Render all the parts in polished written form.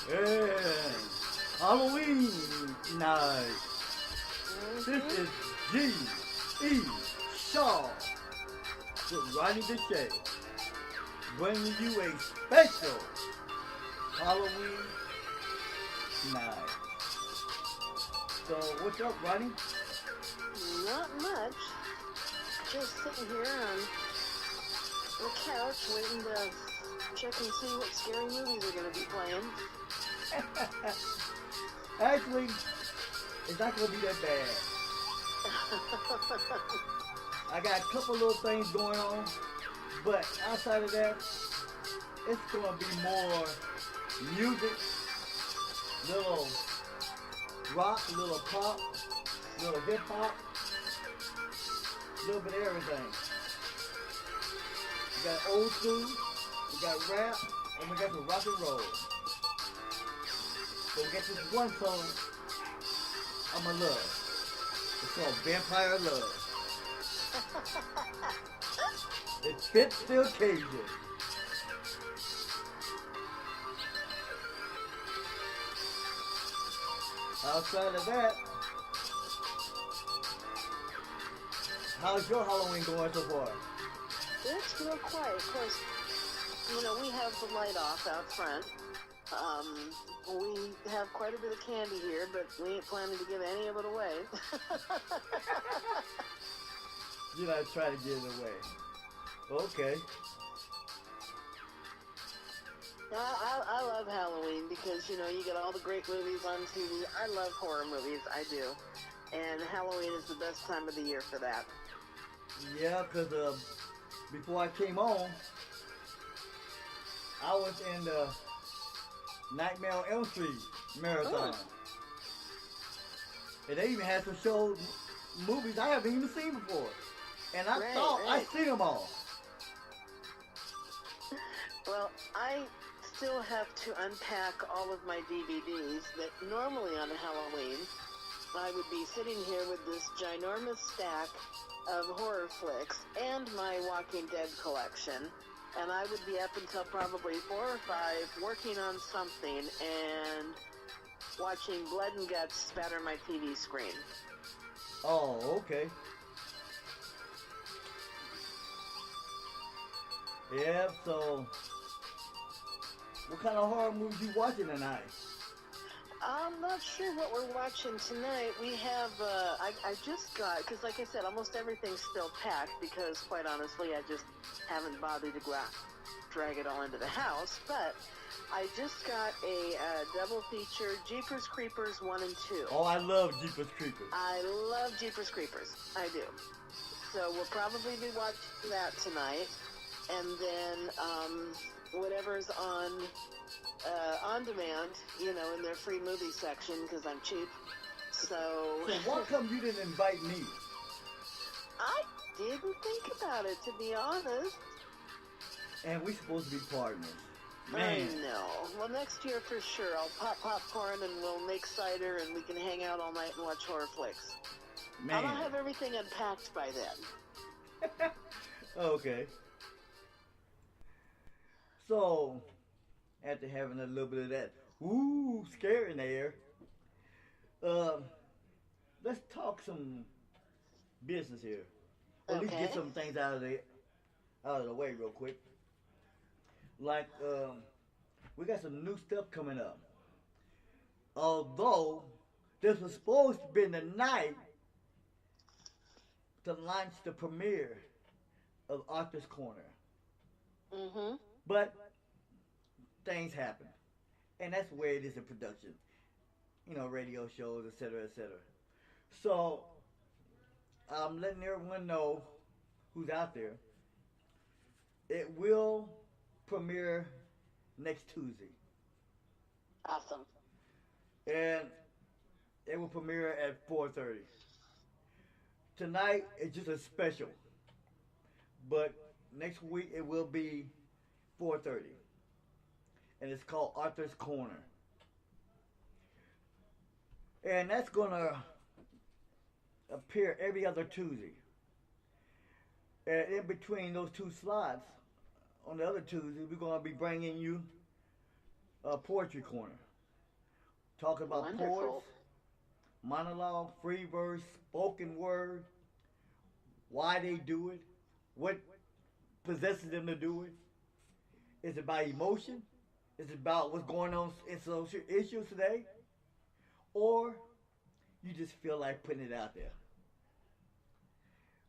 And Halloween night. This is G.E. Shaw with Ronnie the Shay, bringing you a special Halloween night. So, what's up, Ronnie? Not much. Just sitting here on the couch waiting to check and see what scary movies are going to be playing. Actually, it's not going to be that bad. I got a couple little things going on, but outside of that, it's going to be more music, little rock, little pop, little hip hop, a little bit of everything. We got old school, we got rap, and we got some rock and roll. So we got this one song I'ma love. It's called Vampire Love. It fits the occasion. Outside of that, how's your Halloween going so far? It's real quiet. Of course, we have the light off out front. We have quite a bit of candy here, but we ain't planning to give any of it away. You're not trying to give it away. Okay. I love Halloween because, you get all the great movies on TV. I love horror movies. I do. And Halloween is the best time of the year for that. Yeah, because before I came on, I was in the Nightmare on Elm Street marathon. And they even had some shows, movies I haven't even seen before. And I thought I'd seen them all. Well, I still have to unpack all of my DVDs that normally on Halloween I would be sitting here with this ginormous stack of horror flicks and my Walking Dead collection. And I would be up until probably 4 or 5 working on something and watching blood and guts spatter my TV screen. Oh, okay. Yeah, so what kind of horror movies you watching tonight? I'm not sure what we're watching tonight. We have, I just got, because like I said, almost everything's still packed because, quite honestly, I just haven't bothered to go out, drag it all into the house. But I just got a double feature, Jeepers Creepers 1 and 2. Oh, I love Jeepers Creepers. I love Jeepers Creepers. I do. So we'll probably be watching that tonight. And then whatever's on demand, in their free movie section, because I'm cheap. So why come you didn't invite me? I didn't think about it, to be honest. And we supposed to be partners. Man. I know. Well, next year for sure. I'll pop popcorn and we'll make cider and we can hang out all night and watch horror flicks. Man. I'll have everything unpacked by then. Okay. So, after having a little bit of that scare in the air, let's talk some business here. Or at least get some things out of the way real quick. Like, we got some new stuff coming up. Although, this was supposed to be the night to launch the premiere of Arthur's Corner. Mm-hmm. But things happen. And that's the way it is in production. Radio shows, etc., etc. So, I'm letting everyone know who's out there. It will premiere next Tuesday. Awesome. And it will premiere at 4:30. Tonight is just a special. But next week it will be 4:30. And it's called Arthur's Corner. And that's going to appear every other Tuesday. And in between those two slots, on the other Tuesday, we're going to be bringing you a Poetry Corner. talking about poets, Wonderful. monologue, free verse, spoken word, why they do it, what possesses them to do it. Is it about emotion? Is it about what's going on in social issues today? Or you just feel like putting it out there?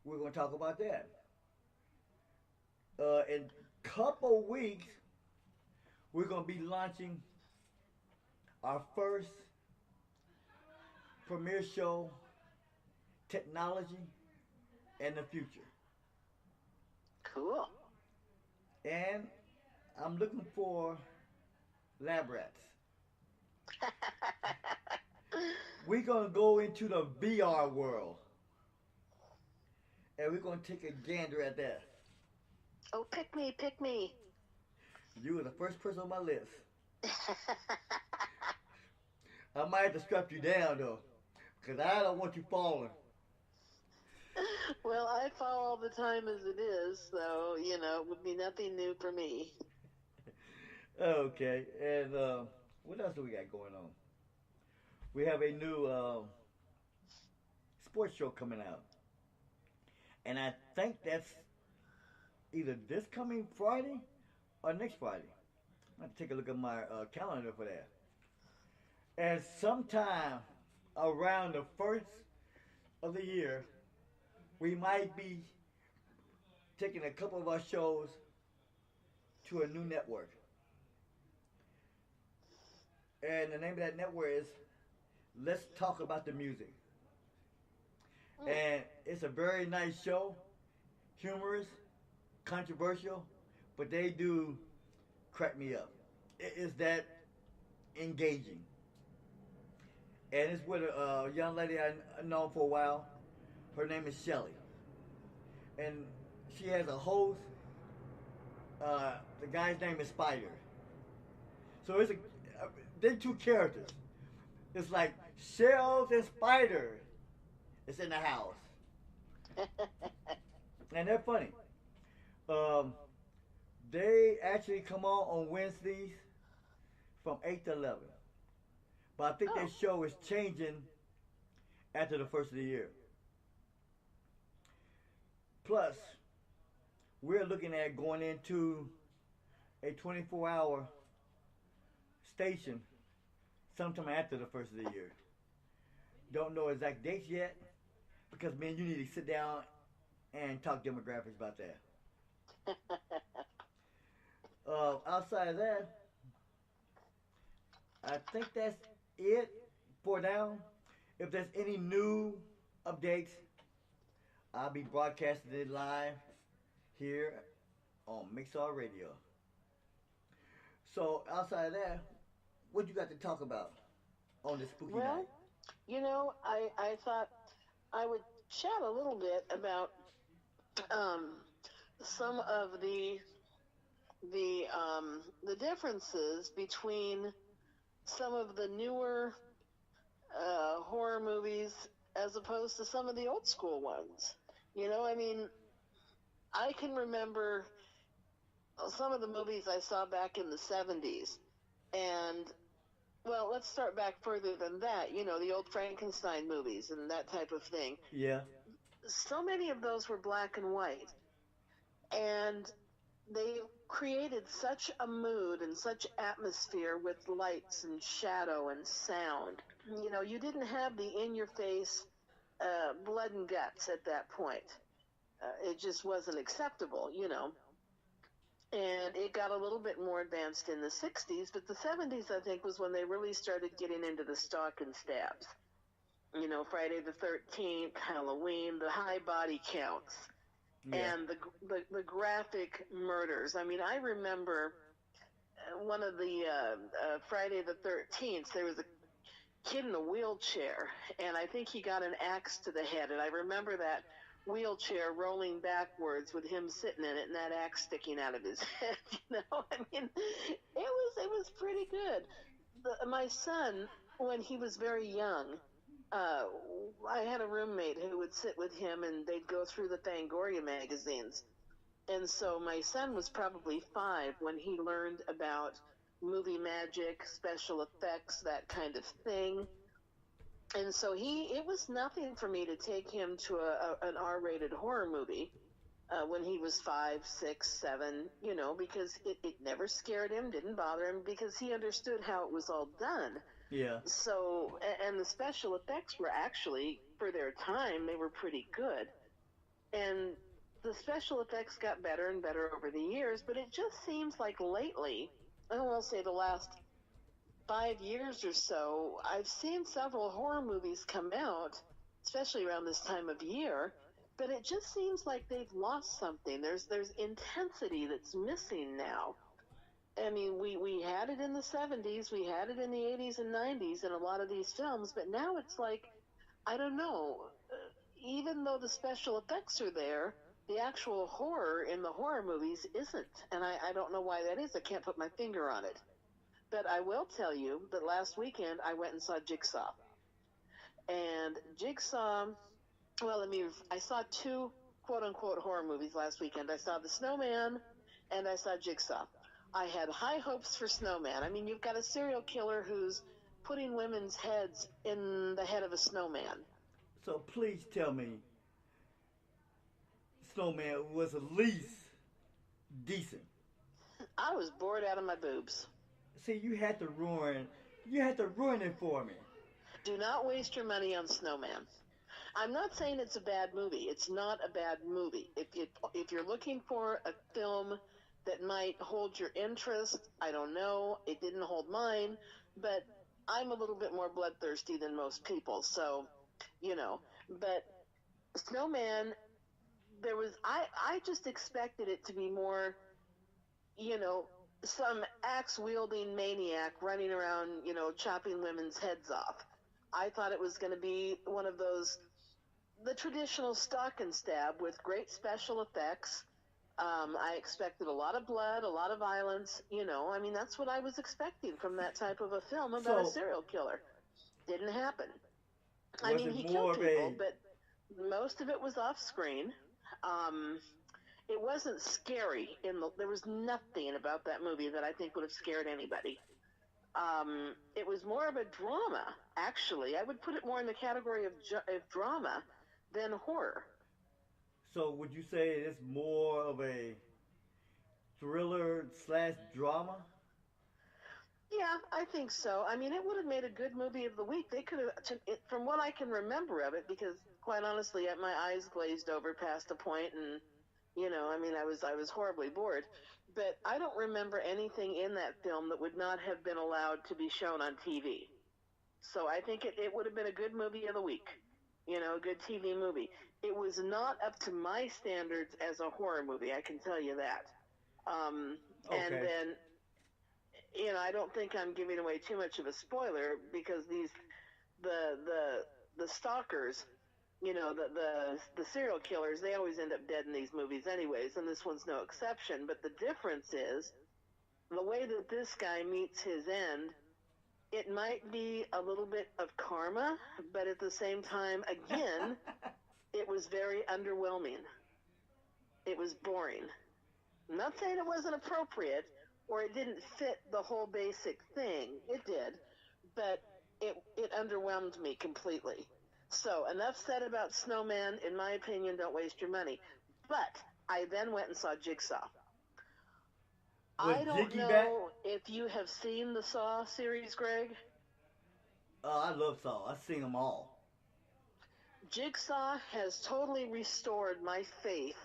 We're going to talk about that. In a couple weeks, we're going to be launching our first premiere show, Technology and the Future. Cool. And I'm looking for lab rats. We're going to go into the VR world. And we're going to take a gander at that. Oh, pick me, pick me. You were the first person on my list. I might have to strap you down, though. Because I don't want you falling. Well, I fall all the time as it is, so, it would be nothing new for me. Okay. And what else do we got going on? We have a new sports show coming out. And I think that's either this coming Friday or next Friday. I have to take a look at my calendar for that. And sometime around the first of the year, we might be taking a couple of our shows to a new network. And the name of that network is Let's Talk About the Music. And it's a very nice show, humorous, controversial, but they do crack me up. It is that engaging. And it's with a young lady I've known for a while. Her name is Shelly. And she has a host. The guy's name is Spider. So they're two characters. It's like Shells and Spider. It's in the house. And they're funny. They actually come on Wednesdays from 8 to 11. But I think their show is changing after the first of the year. Plus, we're looking at going into a 24-hour station sometime after the first of the year. Don't know exact dates yet, because, man, you need to sit down and talk demographics about that. Outside of that, I think that's it for now. If there's any new updates, I'll be broadcasting it live here on Mixlr Radio. So, outside of that, what you got to talk about on this spooky night? I thought I would chat a little bit about some of the differences between some of the newer horror movies as opposed to some of the old school ones. I can remember some of the movies I saw back in the 70s, and well, let's start back further than that. The old Frankenstein movies and that type of thing. Yeah. So many of those were black and white, and they created such a mood and such atmosphere with lights and shadow and sound. You didn't have the in-your-face blood and guts at that point. It just wasn't acceptable, And it got a little bit more advanced in the 60s, but the 70s, I think, was when they really started getting into the stalk and stabs. Friday the 13th, Halloween, the high body counts, and the graphic murders. I remember one of the Friday the 13th, there was a kid in a wheelchair, and I think he got an axe to the head, and I remember that wheelchair rolling backwards with him sitting in it and that axe sticking out of his head. It was pretty good. My son, when he was very young, I had a roommate who would sit with him and they'd go through the Fangoria magazines. And so my son was probably 5 when he learned about movie magic, special effects, that kind of thing. And so it was nothing for me to take him to an R-rated horror movie when he was 5, 6, 7, because it never scared him, didn't bother him, because he understood how it was all done. Yeah. So, and the special effects were actually, for their time, they were pretty good. And the special effects got better and better over the years, but it just seems like lately, I will say the last 5 years or so, I've seen several horror movies come out, especially around this time of year, but it just seems like they've lost something. There's intensity that's missing now. I mean, we had it in the 70s, we had it in the 80s and 90s in a lot of these films, but now it's like, I don't know, even though the special effects are there, the actual horror in the horror movies isn't. And I don't know why that is. I can't put my finger on it. But I will tell you that last weekend I went and saw Jigsaw. And Jigsaw, well, I saw two quote-unquote horror movies last weekend. I saw The Snowman and I saw Jigsaw. I had high hopes for Snowman. I mean, you've got a serial killer who's putting women's heads in the head of a snowman. So please tell me Snowman was at least decent. I was bored out of my boobs. See, you had to ruin it for me. Do not waste your money on Snowman. I'm not saying it's a bad movie. It's not a bad movie. If you're looking for a film that might hold your interest, I don't know. It didn't hold mine, but I'm a little bit more bloodthirsty than most people, so, But Snowman, I just expected it to be more, some axe-wielding maniac running around, chopping women's heads off. I thought it was going to be one of those, the traditional stock and stab with great special effects. I expected a lot of blood, a lot of violence, that's what I was expecting from that type of a film about a serial killer. Didn't happen. I mean, he killed people, but most of it was off screen. It wasn't scary. There was nothing about that movie that I think would have scared anybody. It was more of a drama, actually. I would put it more in the category of drama than horror. So would you say it's more of a thriller/drama? Yeah, I think so. I mean, it would have made a good movie of the week. They could have, from what I can remember of it, because quite honestly, my eyes glazed over past a point, and I was horribly bored. But I don't remember anything in that film that would not have been allowed to be shown on TV. So I think it would have been a good movie of the week, a good TV movie. It was not up to my standards as a horror movie, I can tell you that. Okay. And then, I don't think I'm giving away too much of a spoiler, because the stalkers, the serial killers, they always end up dead in these movies anyways, and this one's no exception. But the difference is the way that this guy meets his end. It might be a little bit of karma, but at the same time, again, it was very underwhelming. It was boring. I'm not saying it wasn't appropriate or it didn't fit the whole basic thing. It did, but it underwhelmed me completely. So enough said about Snowman. In my opinion, don't waste your money. But I then went and saw Jigsaw. I don't know if you have seen the Saw series, Greg. I love Saw. I've seen them all. Jigsaw has totally restored my faith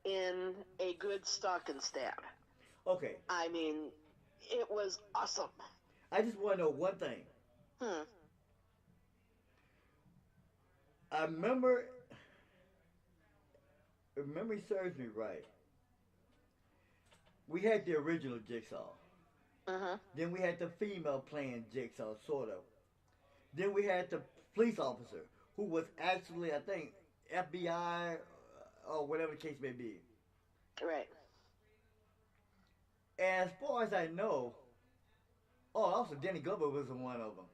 in a good stock and stab. Okay. I mean, it was awesome. I just want to know one thing. I remember, if memory serves me right, we had the original Jigsaw. Then we had the female playing Jigsaw, sort of. Then we had the police officer, who was actually, I think, FBI or whatever the case may be. Right. And as far as I know, also Danny Glover was one of them.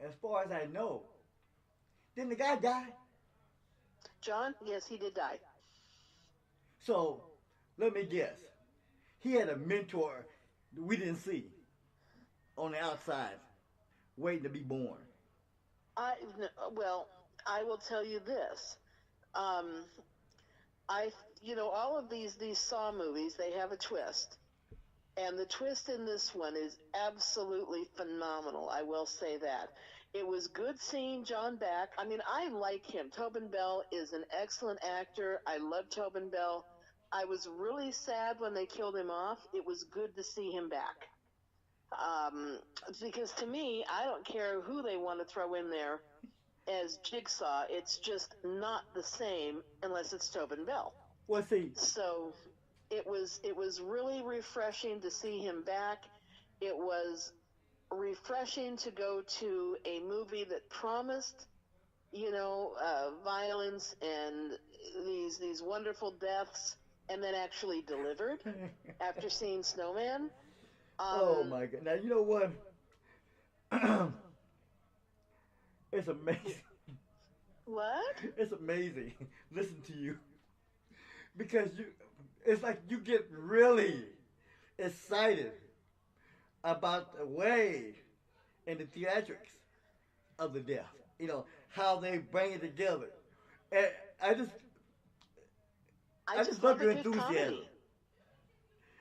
As far as I know, didn't the guy die? John? Yes, he did die. So, let me guess. He had a mentor we didn't see on the outside, waiting to be born. I well, I will tell you this. Um, all of these Saw movies, they have a twist. And the twist in this one is absolutely phenomenal. I will say that. It was good seeing John back. I mean, I like him. Tobin Bell is an excellent actor. I love Tobin Bell. I was really sad when they killed him off. It was good to see him back. Because to me, I don't care who they want to throw in there as Jigsaw. It's just not the same unless it's Tobin Bell. Well, see. So it was really refreshing to see him back. It was refreshing to go to a movie that promised, violence and these wonderful deaths, and then actually delivered after seeing Snowman. Oh my God! Now you know what? It's amazing. What? It's amazing. Listen to you, because it's like you get really excited about the way and the theatrics of the death. How they bring it together. And I just love your enthusiasm. Comedy.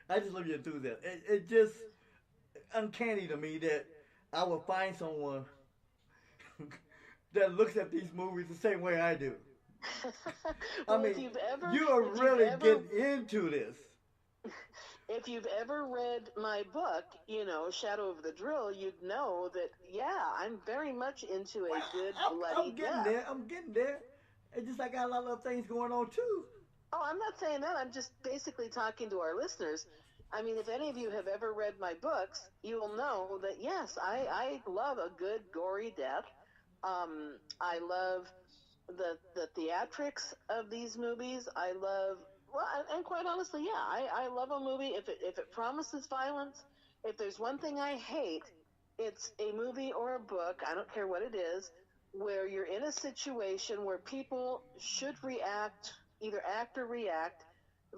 I just love your enthusiasm. It just uncanny to me that I would find someone that looks at these movies the same way I do. Well, I mean, you are really getting into this. If you've ever read my book, Shadow of the Drill, you'd know that, I'm very much into a good bloody death. I'm getting there. It's just I got a lot of things going on, too. Oh, I'm not saying that. I'm just basically talking to our listeners. I mean, if any of you have ever read my books, you will know that, yes, I love a good, gory death. I love the theatrics of these movies. I love, and quite honestly, I love a movie if it promises violence. If there's one thing I hate, it's a movie or a book, I don't care what it is, where you're in a situation where people should either act or react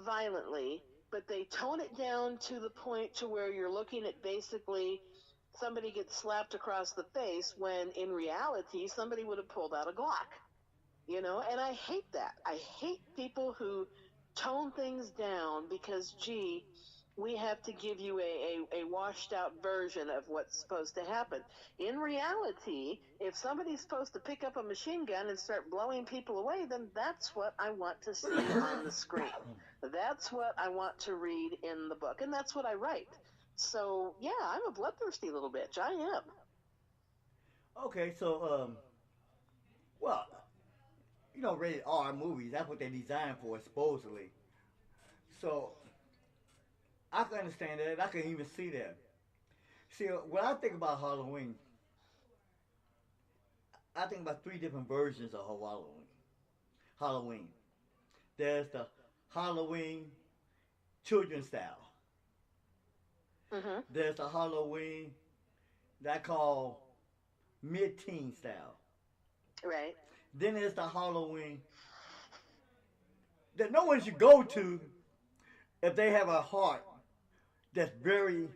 violently, but they tone it down to the point to where you're looking at basically somebody gets slapped across the face when in reality somebody would have pulled out a Glock. And I hate that. I hate people who tone things down because, we have to give you a washed out version of what's supposed to happen. In reality, if somebody's supposed to pick up a machine gun and start blowing people away, then that's what I want to see on the screen. That's what I want to read in the book, and that's what I write. So, I'm a bloodthirsty little bitch. I am. Okay, so, rated R movies, that's what they're designed for, supposedly. So, I can understand that. I can even see that. See, when I think about Halloween, I think about 3 different versions of Halloween. There's the Halloween children's style. Mm-hmm. There's the Halloween that I call mid-teen style. Right. Then there's the Halloween that no one should go to if they have a heart that's very,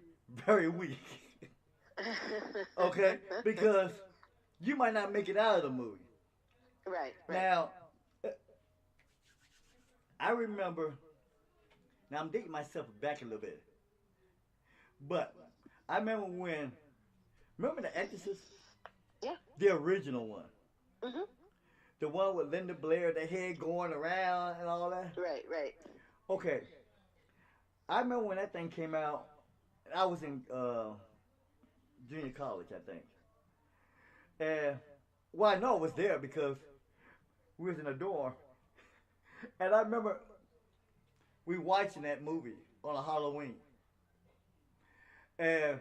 very weak. Okay? Because you might not make it out of the movie. Right. Now, I remember, now I'm dating myself back a little bit, but I remember The Exorcist? Yeah. The original one. Mm-hmm. The one with Linda Blair, the head going around and all that? Right. Okay. I remember when that thing came out, I was in junior college, I think. And, I know it was there because we was in a dorm. And I remember we watching that movie on a Halloween. And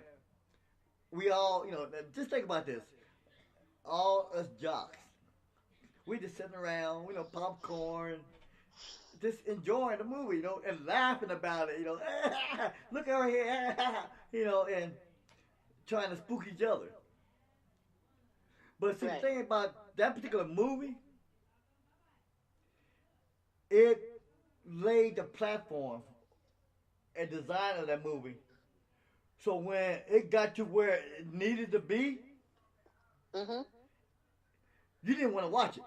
we all, just think about this. All us jocks. We just sitting around, popcorn, just enjoying the movie, and laughing about it, look over here, and trying to spook each other. But see, the thing about that particular movie, it laid the platform and design of that movie So when it got to where it needed to be, Mm-hmm. you didn't want to watch it.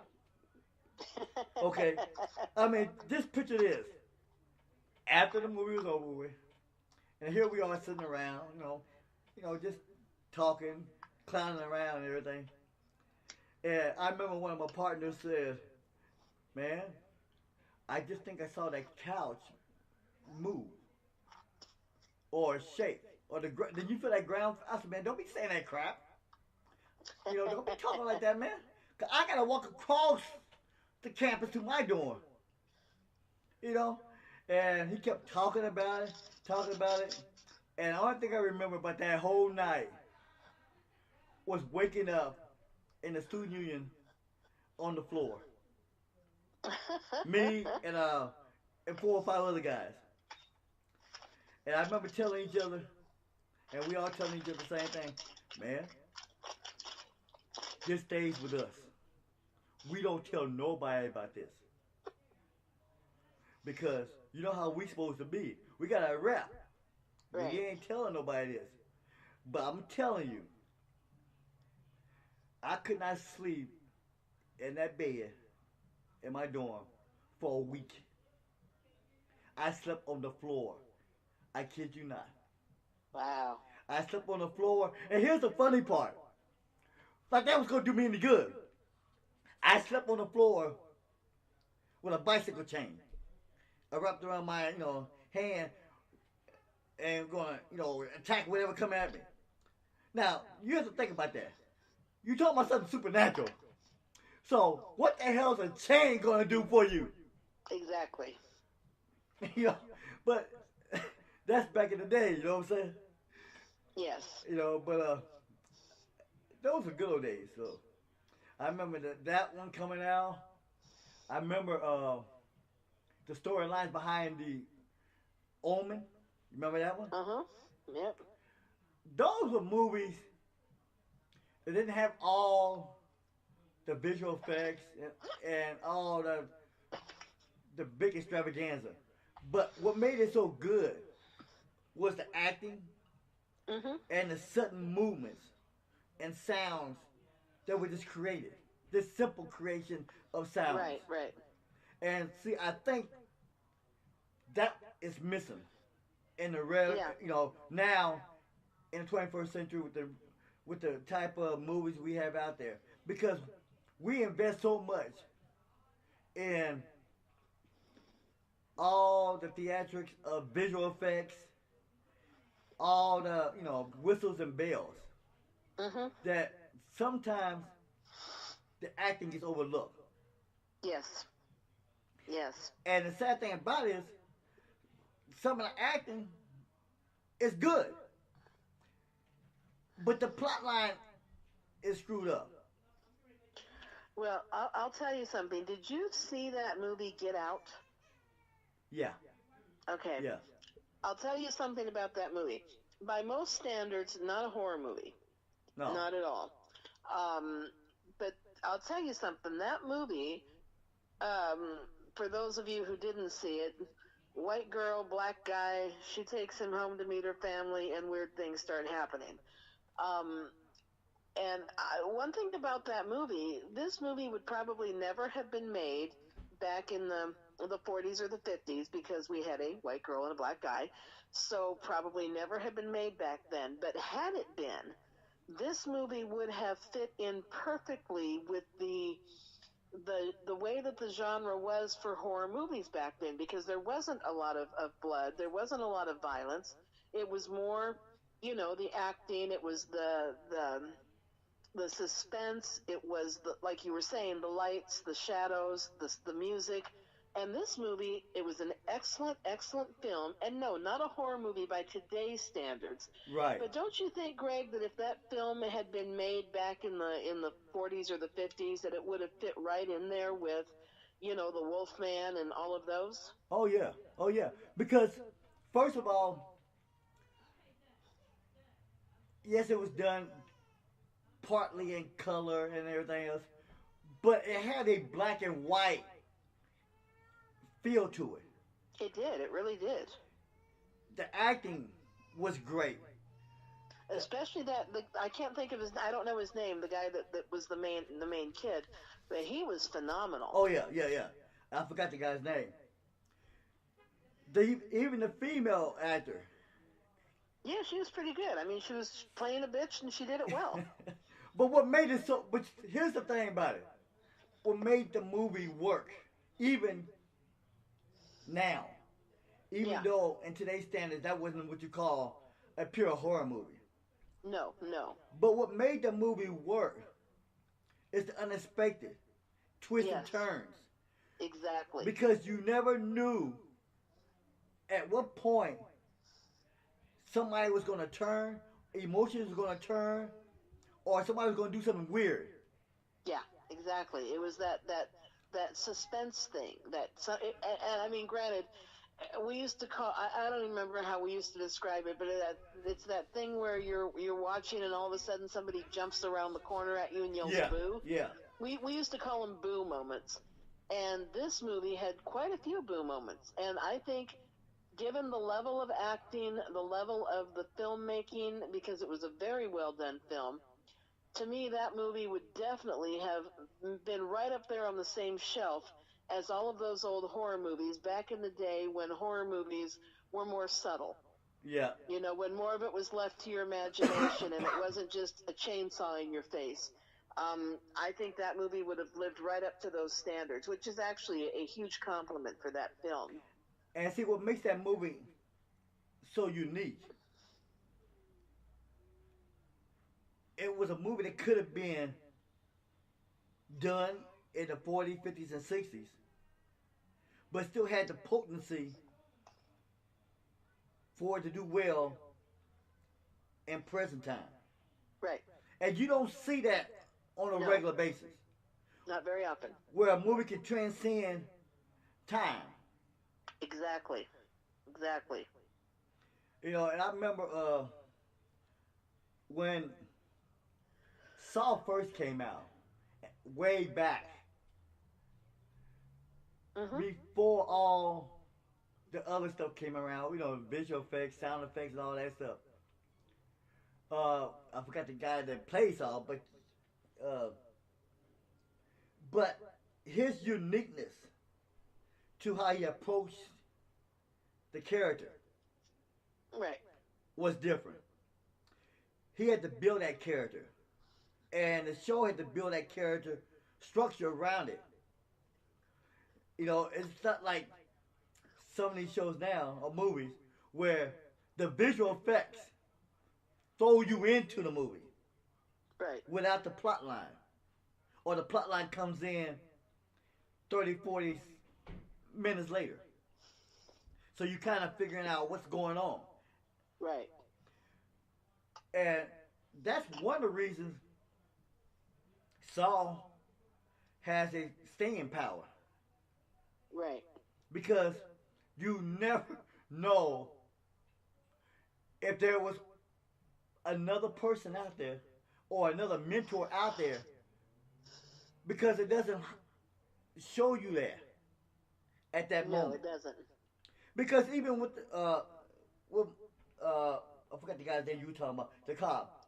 Okay? I mean, just picture this. After the movie was over with, and here we are sitting around, just talking, clowning around and everything. And I remember one of my partners said, "Man, I just think I saw that couch move or shake or did you feel that ground?" I said, "Man, don't be saying that crap. Don't be talking like that, man. 'Cause I gotta walk across the campus to my dorm, you know." And he kept talking about it. And the only thing I remember about that whole night was waking up in the student union on the floor. Me and 4 or 5 other guys. And I remember telling each other, and we all telling each other the same thing, man, this stays with us. We don't tell nobody about this. Because you know how we supposed to be. We got a rep. Right. We ain't telling nobody this. But I'm telling you, I could not sleep in that bed in my dorm for a week. I slept on the floor. I kid you not. Wow. I slept on the floor. And here's the funny part. Like that was going to do me any good. I slept on the floor with a bicycle chain wrapped around my, hand and going to, attack whatever come at me. Now, you have to think about that. You talking about something supernatural. So, what the hell is a chain going to do for you? Exactly. But that's back in the day, you know what I'm saying? Yes. But those were good old days. So, I remember that one coming out. I remember the storylines behind the Omen. You remember that one? Uh-huh. Yep. Those were movies that didn't have all the visual effects and all the big extravaganza. But what made it so good was the acting Mm-hmm. and the sudden movements and sounds that were just created. This simple creation of sounds. Right, right. And see, I think that is missing in the real, Yeah. now in the 21st century with the type of movies we have out there, because we invest so much in all the theatrics of visual effects, all the whistles and bells, Mm-hmm. that sometimes the acting gets overlooked. Yes. Yes. And the sad thing about it is, some of the acting is good, but the plot line is screwed up. Well, I'll tell you something. Did you see that movie Get Out? Yeah. Okay. Yeah. I'll tell you something about that movie. By most standards, not a horror movie. No. Not at all. But I'll tell you something. That movie, for those of you who didn't see it, white girl, black guy, she takes him home to meet her family, and weird things start happening. One thing about that movie, this movie would probably never have been made back in the 40s or the 50s because we had a white girl and a black guy, so probably never have been made back then. But had it been, this movie would have fit in perfectly with the way that the genre was for horror movies back then, because there wasn't a lot of blood, there wasn't a lot of violence. It was more, the acting, it was the suspense, it was like you were saying, the lights, the shadows, the music. And this movie, it was an excellent film. And no, not a horror movie by today's standards. Right. But don't you think, Greg, that if that film had been made back in the 40s or the 50s, that it would have fit right in there with, the Wolfman and all of those? Oh yeah. Oh yeah. Because first of all, yes, it was done partly in color and everything else, but it had a black and white feel to it. It did. It really did. The acting was great. especially I can't think of I don't know his name. The guy that was the main kid, but he was phenomenal. Oh yeah. I forgot the guy's name. Even the female actor. Yeah, she was pretty good. I mean, she was playing a bitch and she did it well. But what made it so? But here's the thing about it. What made the movie work, even now, even though in today's standards that wasn't what you call a pure horror movie. No. But what made the movie work is the unexpected twists and turns. Exactly. Because you never knew at what point somebody was going to turn, emotions were going to turn, or somebody was going to do something weird. Yeah, exactly. It was that suspense thing. And I mean, granted, we used to call. I don't even remember how we used to describe it, but it's that thing where you're watching and all of a sudden somebody jumps around the corner at you and yells boo. Yeah. We used to call them boo moments, and this movie had quite a few boo moments. And I think, given the level of acting, the level of the filmmaking, because it was a very well done film, to me that movie would definitely have been right up there on the same shelf as all of those old horror movies back in the day when horror movies were more subtle. Yeah. You know, when more of it was left to your imagination and it wasn't just a chainsaw in your face. I think that movie would have lived right up to those standards, which is actually a huge compliment for that film. And see, what makes that movie so unique, it was a movie that could have been done in the 40s, 50s, and 60s, but still had the potency for it to do well in present time. Right. And you don't see that on a regular basis. Not very often. Where a movie can transcend time. Exactly. You know, and I remember when Saw first came out, way back, before all the other stuff came around, you know, visual effects, sound effects, and all that stuff. I forgot the guy that plays Saw, but his uniqueness to how he approached the character was different. He had to build that character, and the show had to build that character structure around it. You know, it's not like some of these shows now or movies where the visual effects throw you into the movie without the plot line, or the plot line comes in 30, 40 minutes later. So you kind of figuring out what's going on. Right. And that's one of the reasons Saw has a staying power. Right. Because you never know if there was another person out there or another mentor out there, because it doesn't show you that at that moment. No, it doesn't. Because even with I forgot the guy's name you were talking about, the cop,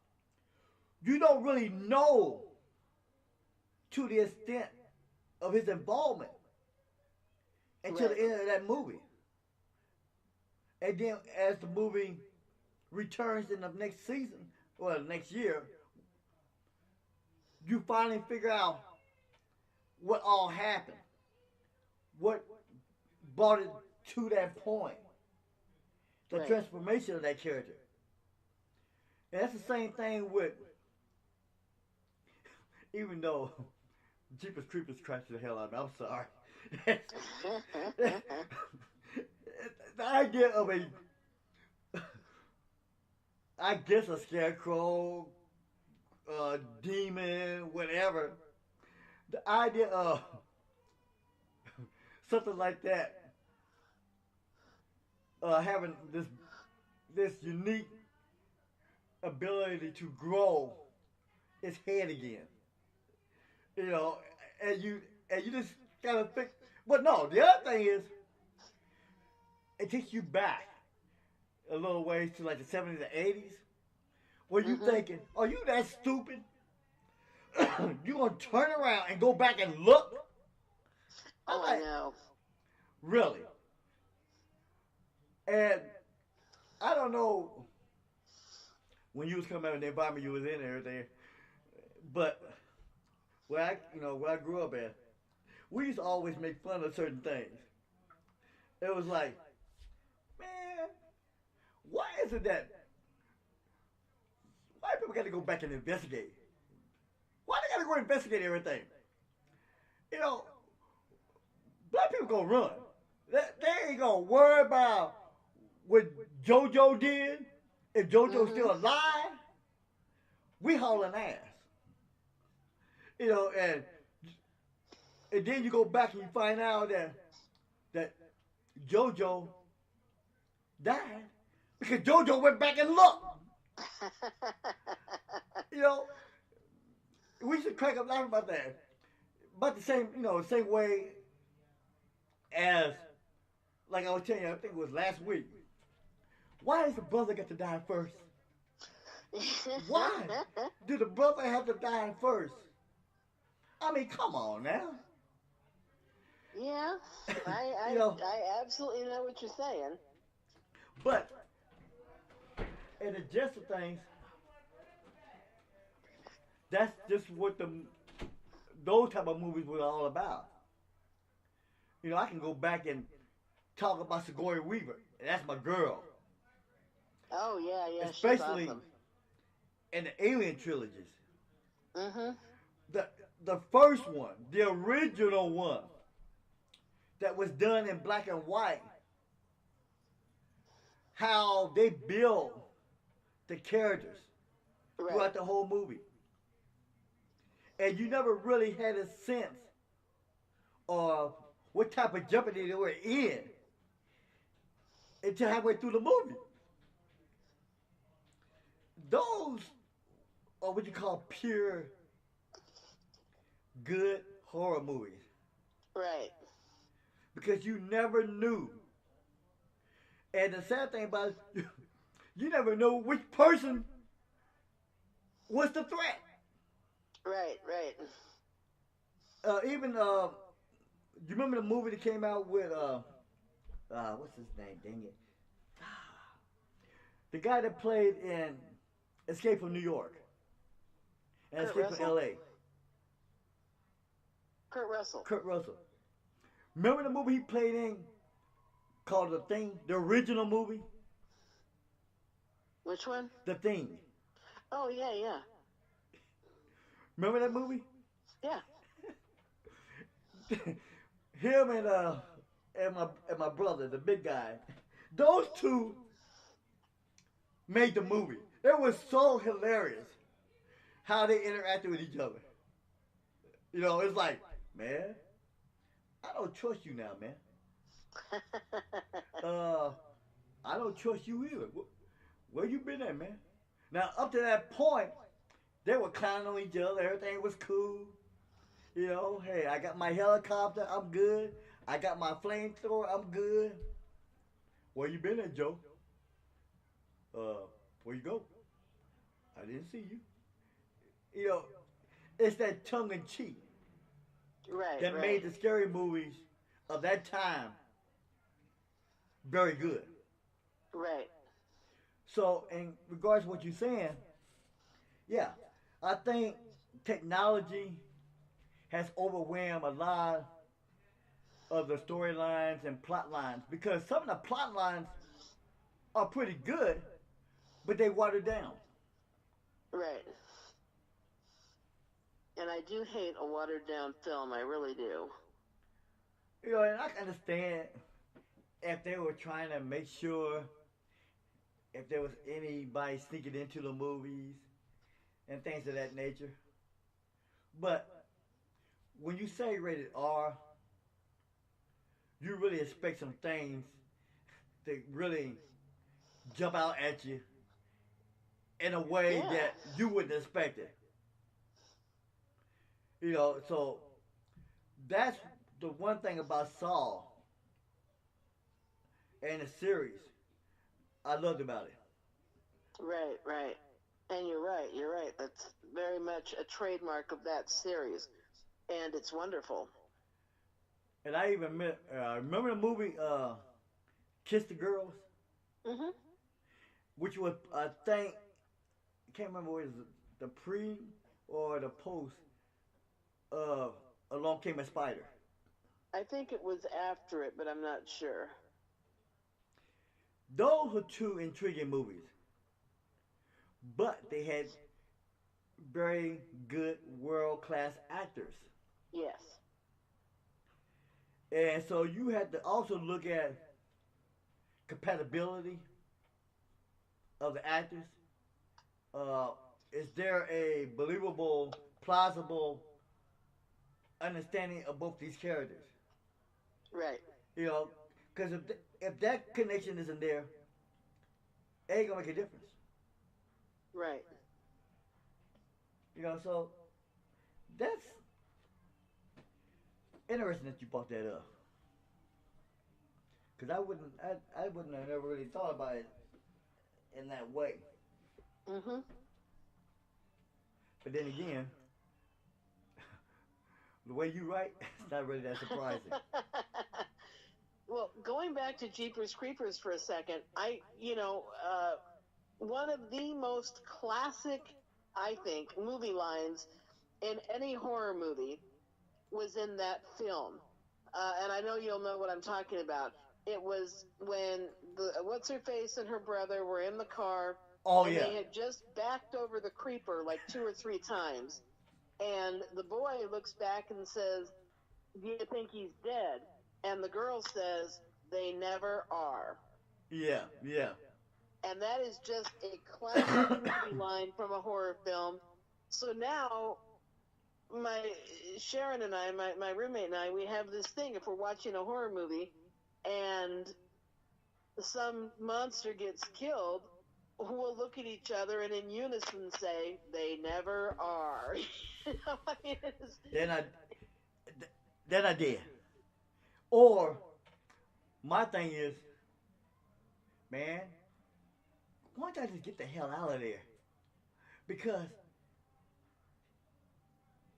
you don't really know to the extent of his involvement until the end of that movie. And then as the movie returns in the next season, or next year, you finally figure out what all happened, what brought it to that point, the transformation of that character. And that's the same thing with, even though Jeepers Creepers crashed the hell out of me, I'm sorry. The idea of I guess a scarecrow, demon, whatever, the idea of something like that, having this unique ability to grow its head again, you know, and you just kind of think. But no, the other thing is, it takes you back a little ways to like the 70s and 80s, where you thinking, are you that stupid? You gonna turn around and go back and look? I'm Oh, I like, know. really? And I don't know when you was coming out in the environment you was in and everything, but where I grew up at, we used to always make fun of certain things. It was like, man, why is it that white people got to go back and investigate? Why they got to go investigate everything? You know, black people gonna run. They ain't gonna worry about what JoJo did. If JoJo's still alive, we hauling ass. You know, and then you go back and you find out that JoJo died because JoJo went back and looked. You know, we should crack up laughing about that. But the same way as, like I was telling you, I think it was last week. Why does the brother get to die first? Why did the brother have to die first? I mean, come on now. Yeah, I absolutely know what you're saying. But in the gist of things, that's just what those type of movies were all about. You know, I can go back and talk about Sigourney Weaver, and that's my girl. Oh yeah, especially she's awesome. In the Alien trilogies. Mhm. The first one, the original one, that was done in black and white. How they build the characters throughout the whole movie. And you never really had a sense of what type of jeopardy they were in until halfway through the movie. Those are what you call pure good horror movies. Right. Because you never knew. And the sad thing about it, you never know which person was the threat. Right. Even do you remember the movie that came out with what's his name? Dang it, the guy that played in Escape from New York and Escape from L.A. Kurt Russell. Kurt Russell. Remember the movie he played in called The Thing, the original movie? Which one? The Thing. Oh yeah. Remember that movie? Yeah. Him and my brother, the big guy, those two made the movie. It was so hilarious how they interacted with each other. You know, it's like, man, I don't trust you now, man. I don't trust you either. Where you been at, man? Now, up to that point, they were clowning on each other. Everything was cool. You know, hey, I got my helicopter. I'm good. I got my flamethrower. I'm good. Where you been at, Joe? Where you go? I didn't see you. You know, it's that tongue-in-cheek that made the scary movies of that time very good. Right. So, in regards to what you're saying, yeah, I think technology has overwhelmed a lot of the storylines and plot lines because some of the plot lines are pretty good, but they watered down. Right. And I do hate a watered down film. I really do. You know, and I can understand if they were trying to make sure if there was anybody sneaking into the movies and things of that nature. But when you say rated R, you really expect some things to really jump out at you in a way that you wouldn't expect it. You know, so that's the one thing about SHAW and the series I loved about it. Right. And much a trademark of that series, and it's wonderful. And I even remember the movie Kiss the Girls, Hmm. which was, I think, I can't remember what it was, the pre or the post of Along Came a Spider. I think it was after it, but I'm not sure. Those were two intriguing movies, but they had very good world class actors. Yes. And so you had to also look at compatibility of the actors. Uh, is there a believable, plausible understanding of both these characters? Right. You know, because if that connection isn't there, it ain't gonna make a difference. Right. You know, so that's interesting that you brought that up. Because I wouldn't have never really thought about it in that way. Hmm. But then again, the way you write, it's not really that surprising. Well, going back to Jeepers Creepers for a second, one of the most classic, I think, movie lines in any horror movie was in that film. And I know you'll know what I'm talking about. It was when what's her face and her brother were in the car, Oh and yeah, they had just backed over the creeper like 2 or 3 times, and the boy looks back and says, "Do you think he's dead?" And the girl says, "They never are." yeah, yeah. And that is just a classic movie line from a horror film. So now my Sharon and I, my roommate and I, we have this thing. If we're watching a horror movie and some monster gets killed, we'll look at each other and in unison say, "They never are." I mean, Then I did. Or my thing is, man, why don't I just get the hell out of there? Because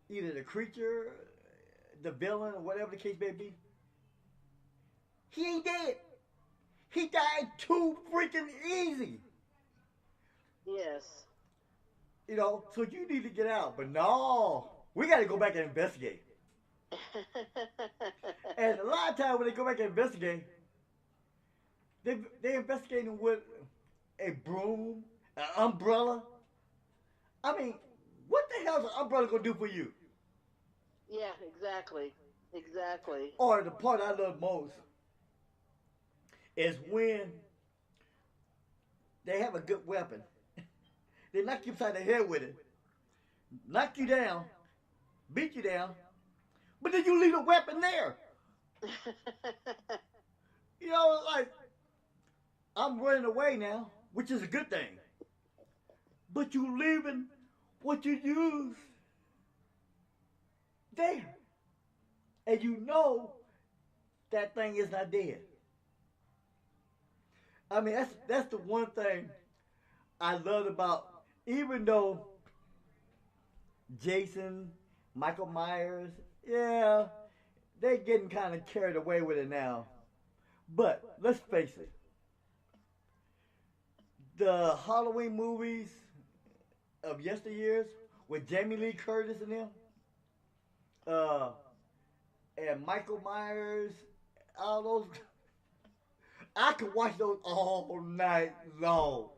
either the creature, the villain, or whatever the case may be, he ain't dead. He died too freaking easy. yes. You know, so you need to get out. But no, we got to go back and investigate. And a lot of times when they go back and investigate, they investigating with a broom, an umbrella. I mean, what the hell is an umbrella gonna do for you? Yeah, exactly. Exactly. Or the part I love most is when they have a good weapon. They knock you upside the head with it, knock you down, beat you down, but then you leave the weapon there. You know, like, I'm running away now, which is a good thing. But you leaving what you use there. And you know that thing is not dead. I mean, that's the one thing I love about, even though Jason, Michael Myers, yeah, they're getting kind of carried away with it now. But let's face it, the Halloween movies of yesteryears with Jamie Lee Curtis and them, uh, and Michael Myers, all those, I could watch those all night long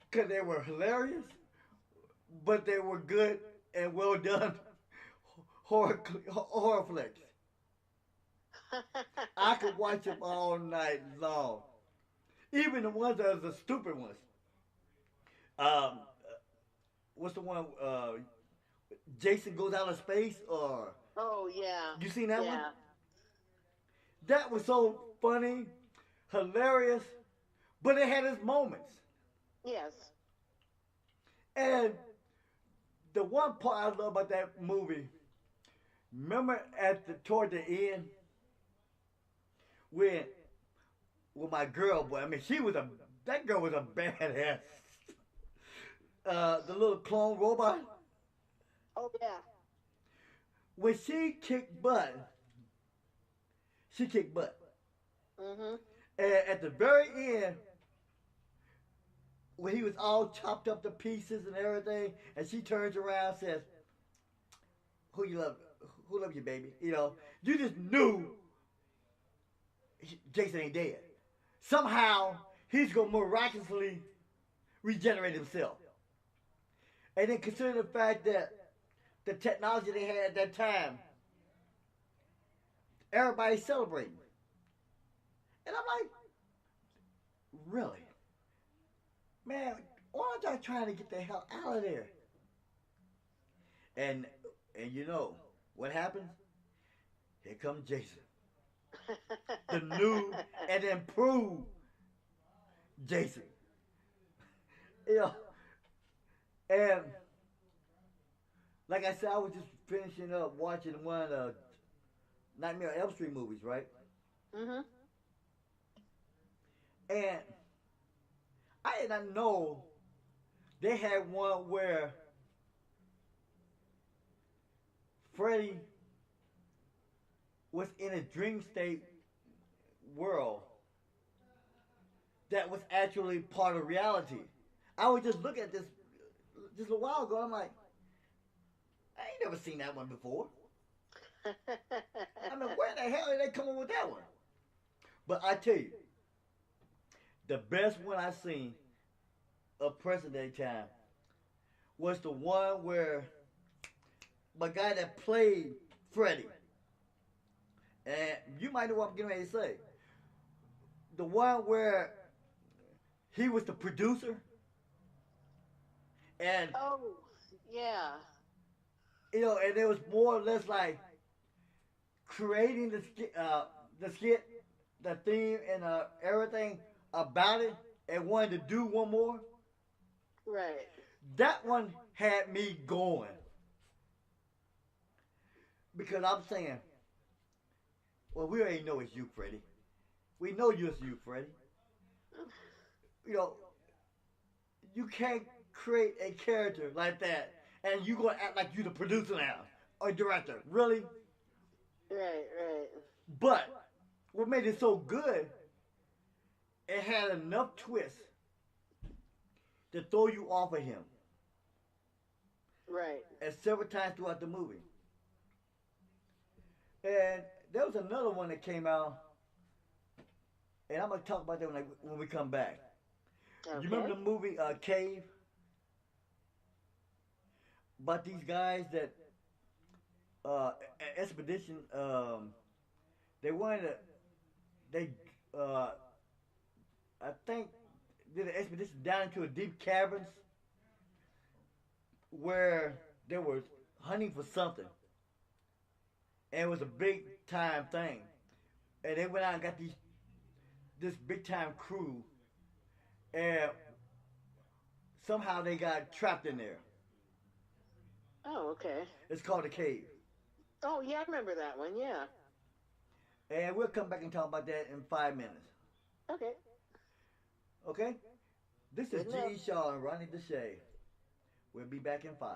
because they were hilarious, but they were good and well done horror flicks. I could watch them all night long, even the ones that are the stupid ones. Um, what's the one? Jason Goes Out of Space, or Oh, yeah. you seen that one? Yeah. That was so funny, hilarious, but it had its moments. Yes. And the one part I love about that movie, remember toward the end when with my girl, boy. I mean, that girl was a badass. The little clone robot. Oh yeah. When she kicked butt, she kicked butt. Mhm. And at the very end, when he was all chopped up to pieces and everything, and she turns around and says, "Who you love? Who love you, baby?" You know, you just knew Jason ain't dead. Somehow he's gonna miraculously regenerate himself. And then consider the fact that the technology they had at that time, everybody's celebrating. And I'm like, really? Man, why aren't y'all trying to get the hell out of there? And you know what happens? Here comes Jason. The new and improved Jason. You know, and like I said, I was just finishing up watching one of the Nightmare on Elm Street movies, right? Mhm. And I did not know they had one where Freddy was in a dream state world that was actually part of reality. I was just looking at this just a while ago. I'm like, I ain't never seen that one before. I mean, where the hell did they come up with that one? But I tell you, the best one I seen of present day time was the one where my guy that played Freddy, and you might know what I'm getting ready to say. The one where he was the producer, and Oh yeah. you know, and it was more or less like creating the skit, the theme, and everything about it, and wanted to do one more. Right. That one had me going because I'm saying, well, we already know it's you, Freddy. We know it's you, Freddy. You know, you can't create a character like that and you gonna act like you the producer now or director. Really? Right. Right. But what made it so good, it had enough twists to throw you off of him. Right. And several times throughout the movie. And there was another one that came out, and I'm gonna talk about that when we come back. Okay. You remember the movie Cave? About these guys that expedition. They wanted to. They I think did an expedition down into a deep caverns where they were hunting for something, and it was a big time thing. And they went out and got this big time crew, and somehow they got trapped in there. Oh, okay. It's called a cave. Oh, yeah, I remember that one. Yeah. And we'll come back and talk about that in 5 minutes. Okay. Okay? This is Good enough. G. Shaw and Ronnie Deshay. We'll be back in 5.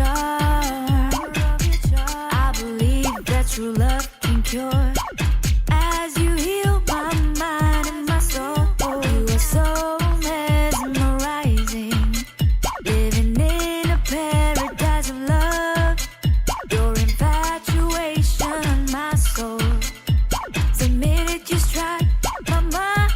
charm. I believe that true love can cure. As you heal my mind and my soul, you are so mesmerizing. Living in a paradise of love. Your infatuation on my soul. The minute you strike my mind.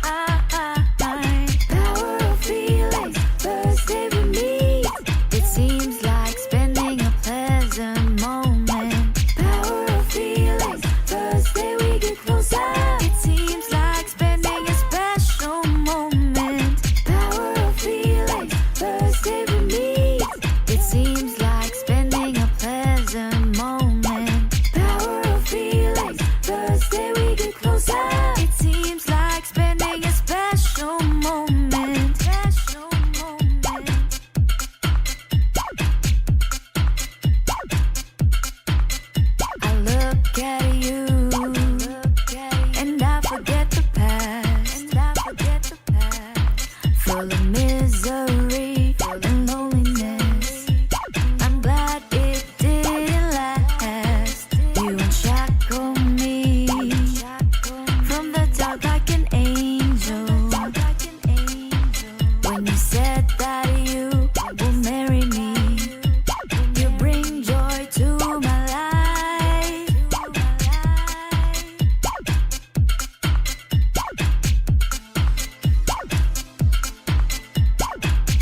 Power of feelings, first day we meet. It seems like spending a pleasant moment. Power of feelings, first day we get closer. It seems like spending a special moment. Power of feelings, first day we meet. It seems like spending a pleasant moment. Power of feelings, first day we get closer. It seems like spending a special moment. Special moment. I look at you and I forget the past. Full of misery and loneliness. I'm glad it didn't last. You unshackle me from the dark like an angel. When you said that you will marry me, you bring joy to my life.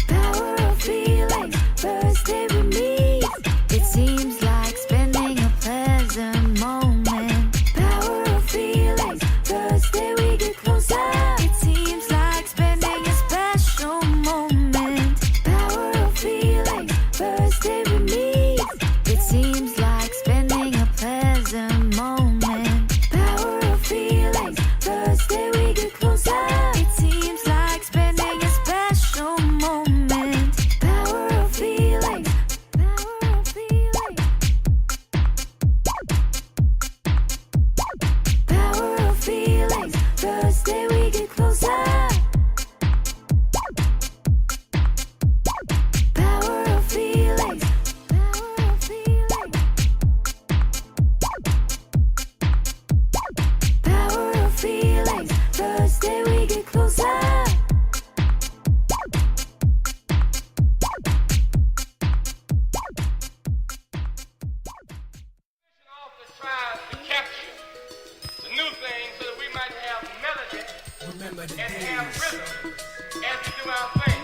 Power of feelings, first day we meet. It seems like spending a pleasant moment. Power of feelings, first day we get closer. It seems like spending a special moment. Power of feelings, first day we meet. It seems like spending a pleasant moment. Power of feelings, first day we get closer. It seems like spending a special moment. Power of feelings, power of feelings. Power of feelings, first day we get closer. Power of feelings, power of feelings. Power of feelings, first day we get closer. Off the tribes to capture the new thing so that we might have melody and have rhythm as we do our thing.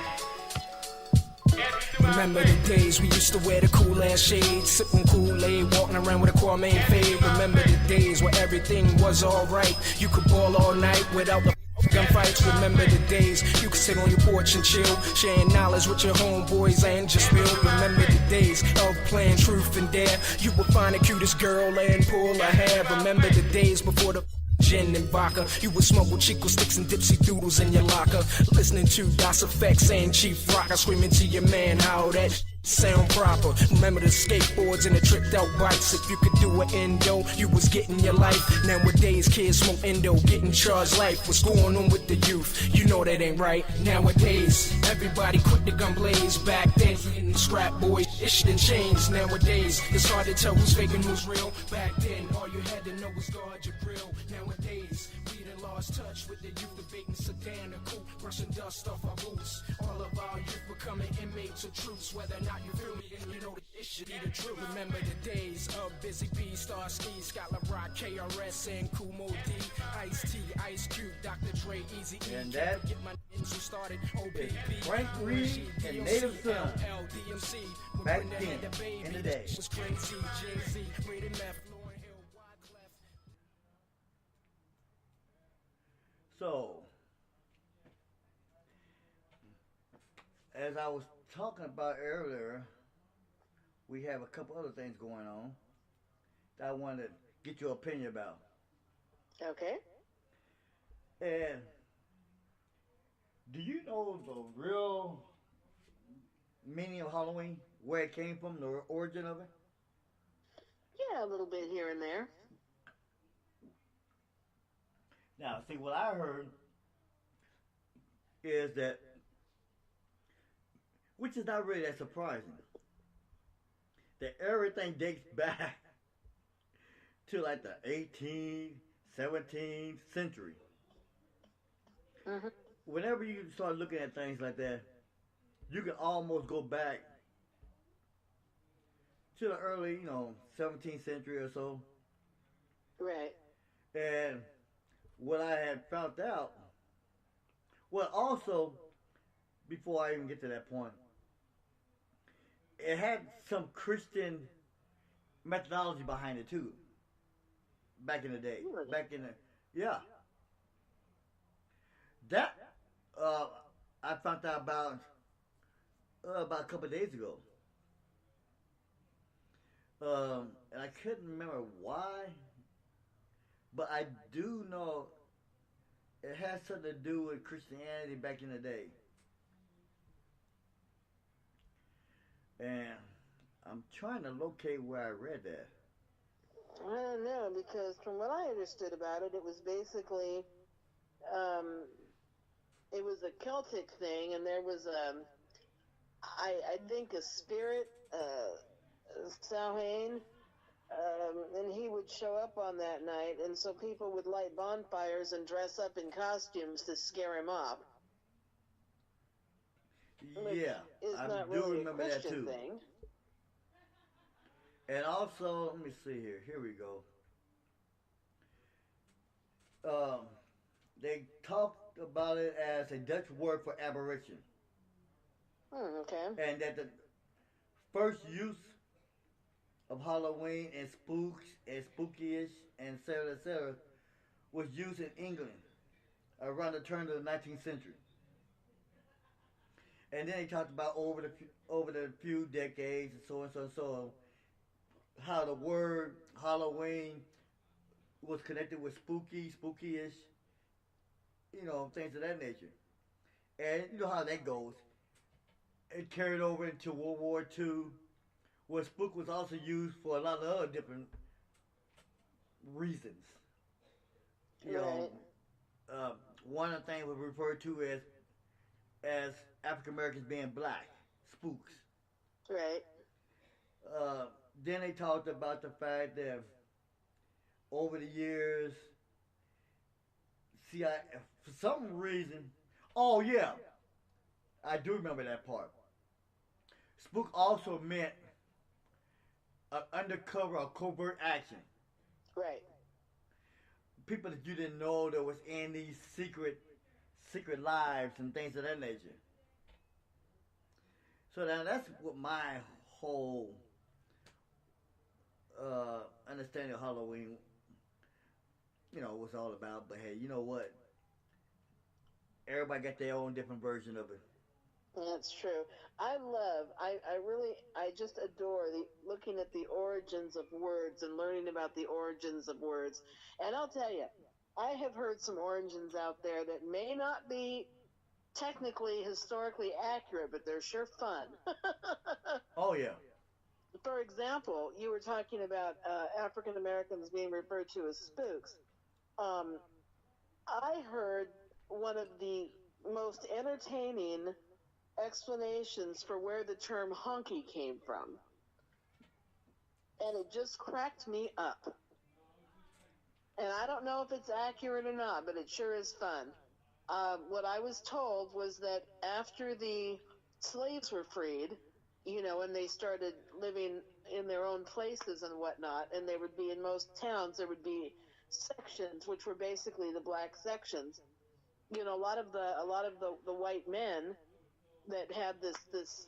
Remember the days we used to wear the cool ass shades, sipping Kool-Aid, walking around with a Kwame fade. Remember the days where everything was alright. You could ball all night without the gunfights. Remember the days you could sit on your porch and chill, sharing knowledge with your homeboys and just spill. Remember the days of playing truth and dare. You would find the cutest girl and pull her hair. Remember the days before the gin and vodka. You would smoke with Chico sticks and dipsy doodles in your locker, listening to Das Effects and Chief Rocker, screaming to your man how that sound proper. Remember the skateboards and the tricked out bikes. If you could do an endo, you was getting your life. Nowadays kids smoke endo, getting charged life. What's going on with the youth? You know that ain't right. Nowadays everybody quit the gun blaze. Back then in the scrap boys, it shit didn't change. Nowadays it's hard to tell who's fake and who's real. Back then all you had to know was guard your grill. Nowadays we done lost touch with the youth, debating sedan or coupe, brushing dust off our boots. All of our youth becoming inmates of truths. Whether or not you feel me, then you know that it should be the truth. Remember the days of Busy Bee, Starsky, Scotland Rock, KRS, and Kumo D, Ice-T, Ice Cube, Dr. Dre, Easy E. And that Get my names who started OBB, Frank Reed and Native Son. Back then, in the day. Was crazy, Jay-Z, Rated Meth, Lauryn Hill, Wyclef. So, as I was talking about earlier, we have a couple other things going on that I wanted to get your opinion about. Okay. And do you know the real meaning of Halloween? Where it came from, the origin of it? Yeah, a little bit here and there. Now, see, what I heard is that, which is not really that surprising, that everything dates back to like the 18th, 17th century. Mm-hmm. Whenever you start looking at things like that, you can almost go back to the early, 17th century or so. Right. And what I had found out, well, also, before I even get to that point, it had some Christian methodology behind it too. Back in the day, Really? Yeah, that uh, I found out about a couple of days ago, and I couldn't remember why, but I do know it has something to do with Christianity back in the day, and I'm trying to locate where I read that. I don't know, because from what I understood about it, it was basically, um, it was a Celtic thing, and there was I think a spirit, Samhain, and he would show up on that night, and so people would light bonfires and dress up in costumes to scare him off. Yeah, Is I not do really remember a that Christian too. thing. And also, let me see here. Here we go. They talked about it as a Dutch word for aberration, Okay. and that the first use of Halloween and spooks and spookyish and etc. was used in England around the turn of the 19th century. And then they talked about over the few decades and so on and so on, so on, how the word Halloween was connected with spooky, spookyish, things of that nature. And you know how that goes. It carried over into World War II, where spook was also used for a lot of other different reasons. Right. One of the things was referred to as African Americans being black, spooks. Right. Then they talked about the fact that over the years, for some reason, oh yeah, I do remember that part. Spook also meant an undercover or covert action. Right. People that you didn't know that was in these secret lives and things of that nature. So now that's what my whole understanding of Halloween, was all about. But hey, you know what? Everybody got their own different version of it. That's true. I just adore looking at the origins of words and learning about the origins of words. And I'll tell you, I have heard some origins out there that may not be technically historically accurate, but they're sure fun. Oh yeah. For example, you were talking about African Americans being referred to as spooks. I heard one of the most entertaining explanations for where the term honky came from. And it just cracked me up. And I don't know if it's accurate or not, but it sure is fun. What I was told was that after the slaves were freed, and they started living in their own places and whatnot, and they would be in most towns, there would be sections, which were basically the black sections. A lot of the white men that had this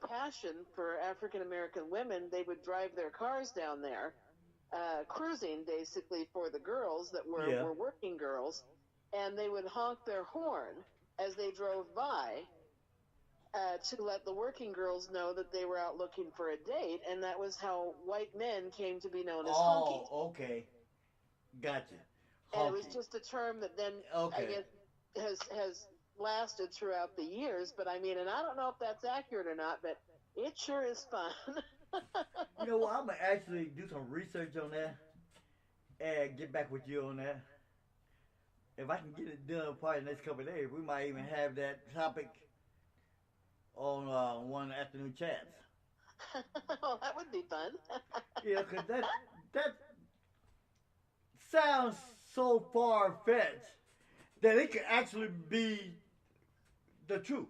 passion for African American women, they would drive their cars down there, cruising basically for the girls that were working girls, and they would honk their horn as they drove by to let the working girls know that they were out looking for a date, and that was how white men came to be known as honkies. Oh, okay, gotcha. And it was just a term that then I guess has lasted throughout the years. But I mean, and I don't know if that's accurate or not, but it sure is fun. You know what? I'm gonna actually do some research on that and get back with you on that. If I can get it done probably the next couple of days, we might even have that topic on one of the afternoon chats. Well, that would be fun. Yeah, because that sounds so far fetched that it could actually be the truth.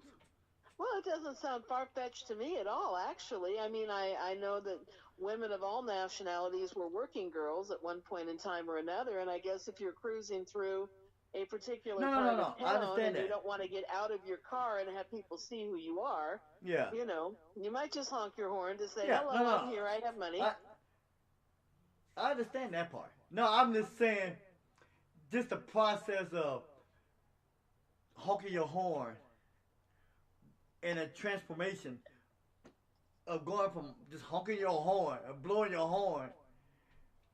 Well, it doesn't sound far-fetched to me at all, actually. I mean, I know that women of all nationalities were working girls at one point in time or another, and I guess if you're cruising through a particular No, no, no, part of no. I town understand and you that. don't want to get out of your car and have people see who you are, Yeah, you might just honk your horn to say, yeah. No, hello, no, I'm no. here, I have money. I understand that part. No, I'm just saying, just the process of honking your horn and a transformation of going from just honking your horn or blowing your horn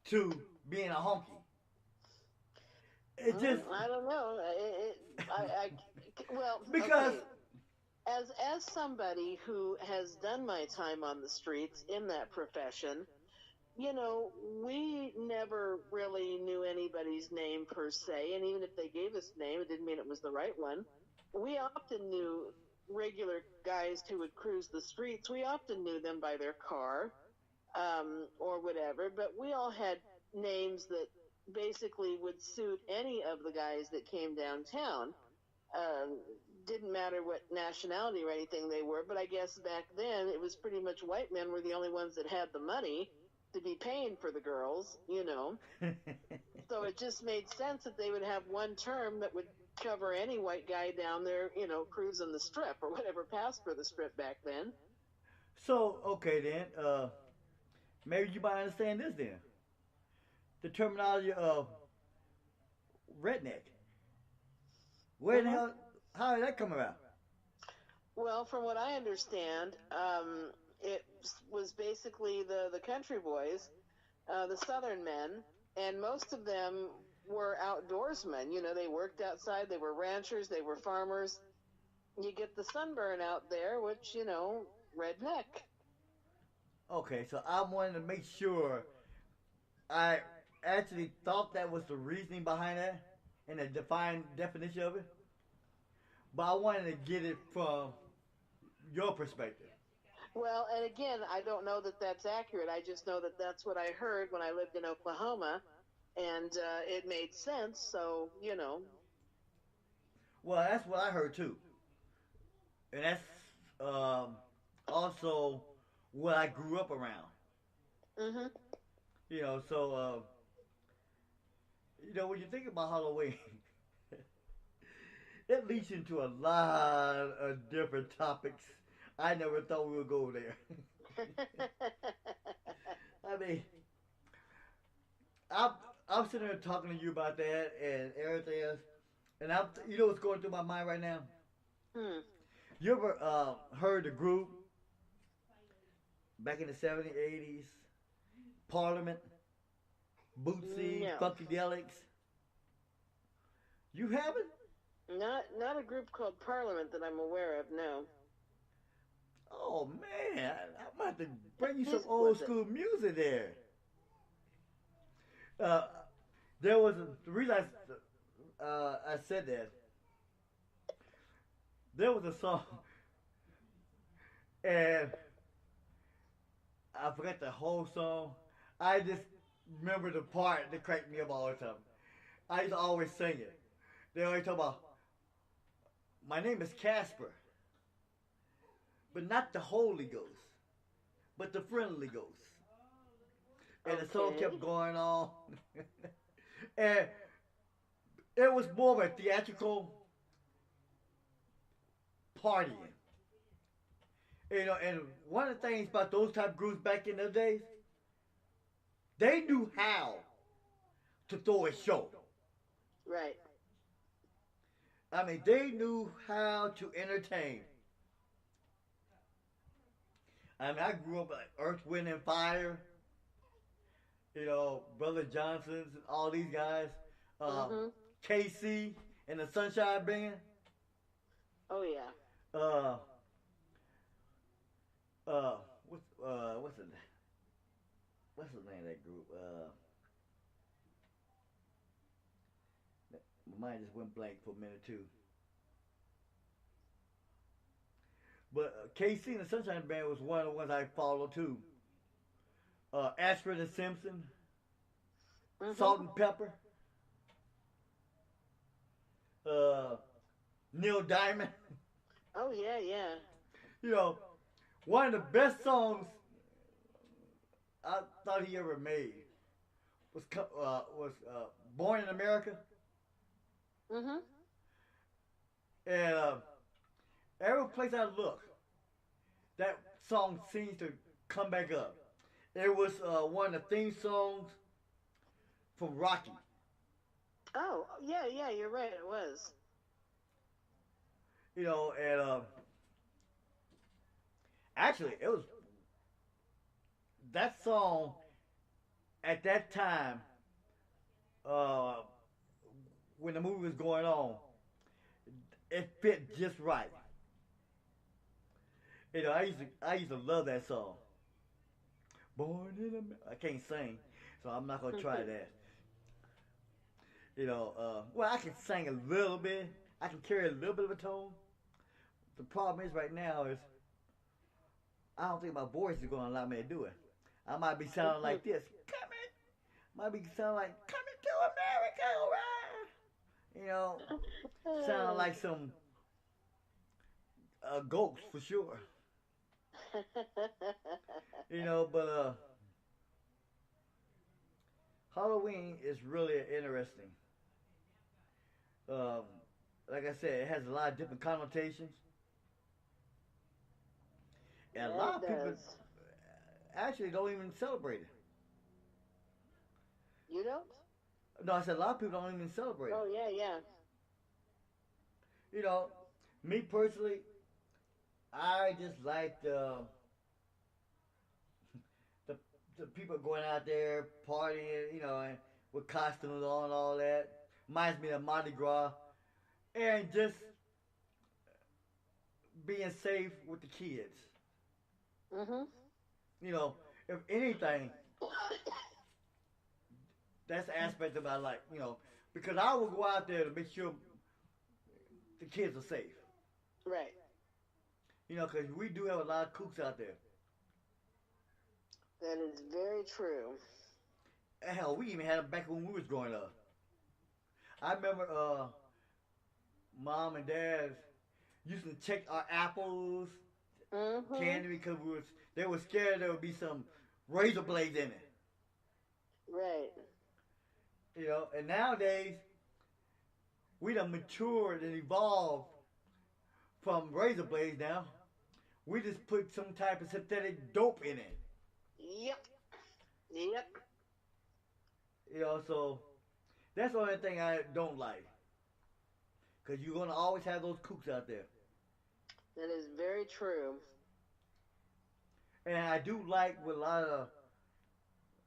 to being a honky. It just I don't know. Well, because okay. As somebody who has done my time on the streets in that profession, we never really knew anybody's name per se, and even if they gave us a name, it didn't mean it was the right one. We often knew regular guys who would cruise the streets. We often knew them by their car, or whatever, but we all had names that basically would suit any of the guys that came downtown. Um, didn't matter what nationality or anything they were, but I guess back then it was pretty much white men were the only ones that had the money to be paying for the girls. So it just made sense that they would have one term that would cover any white guy down there, cruising the strip or whatever passed for the strip back then. so okay then. Maybe you might understand this then. The terminology of redneck. Where the Mhm. hell? How did that come about? Well, from what I understand, it was basically the country boys, the southern men, and most of them were outdoorsmen. They worked outside, they were ranchers, they were farmers. You get the sunburn out there, which, redneck. Okay, so I wanted to make sure I actually thought that was the reasoning behind that and the defined definition of it, but I wanted to get it from your perspective. Well, and again, I don't know that that's accurate. I just know that that's what I heard when I lived in Oklahoma, and it made sense. So. Well, that's what I heard too, and that's um, also what I grew up around. Mhm. So when you think about Halloween, it leads into a lot of different topics. I never thought we would go there. I mean, I'm I'm sitting there talking to you about that and everything else, and you know what's going through my mind right now? Hmm. You ever heard the group back in the '70s, '80s, Parliament, Bootsy, No, Funkadelics? You haven't? not a group called Parliament that I'm aware of. No. Oh man, I'm about to bring you some Who's old was it? school music there. Uh, there was the reason I said that. There was a song, and I forgot the whole song. I just remember the part that cracked me up all the time. I used to always sing it. They always talk about, my name is Casper, but not the Holy Ghost, but the friendly ghost. And the song Okay. kept going on. And it was more of a theatrical partying. And one of the things about those type of groups back in those days, they knew how to throw a show. Right. I mean, they knew how to entertain. I mean, I grew up like Earth, Wind, and Fire. Brother Johnson's and all these guys. Mhm. KC and the Sunshine Band. Oh yeah. Uh, what's the name of that group? My mind just went blank for a minute too. But KC and the Sunshine Band was one of the ones I followed too. Ashford and Simpson, Salt and Pepper, Neil Diamond. Oh yeah, yeah. You know, one of the best songs I thought he ever made was "Born in America." Mhm. And every place I look, that song seems to come back up. It was one of the theme songs from Rocky. Oh yeah, yeah. You're right. It was. You know, and actually, it was that song at that time when the movie was going on. It fit just right. You know, I used to love that song. Born in America. I can't sing, so I'm not gonna try that. You know, well, I can sing a little bit. I can carry a little bit of a tone. The problem is right now is I don't think my voice is gonna allow me to do it. I might be sounding like this. Might be sounding like coming to America, right? You know, sound like some ghost for sure. You know, but Halloween is really interesting. Like I said, it has a lot of different connotations. And a lot of people actually don't even celebrate it. You don't? No, I said a lot of people don't even celebrate it. Oh yeah, yeah. You know, me personally, I just like the people going out there partying, you know, and with costumes on and all that. Reminds me of Mardi Gras. And just being safe with the kids. Mhm. You know, if anything, that's the aspect of I like, you know, because I will go out there to make sure the kids are safe. Right. You know, because we do have a lot of kooks out there. That is very true. Hell, we even had them back when we was growing up. I remember Mom and Dad used to check our apples, candy, because they were scared there would be some razor blades in it. Right. You know, and nowadays, we done matured and evolved from razor blades now. We just put some type of synthetic dope in it. Yep. Yep. You know, so that's the only thing I don't like. Because you're going to always have those kooks out there. That is very true. And I do like what a lot of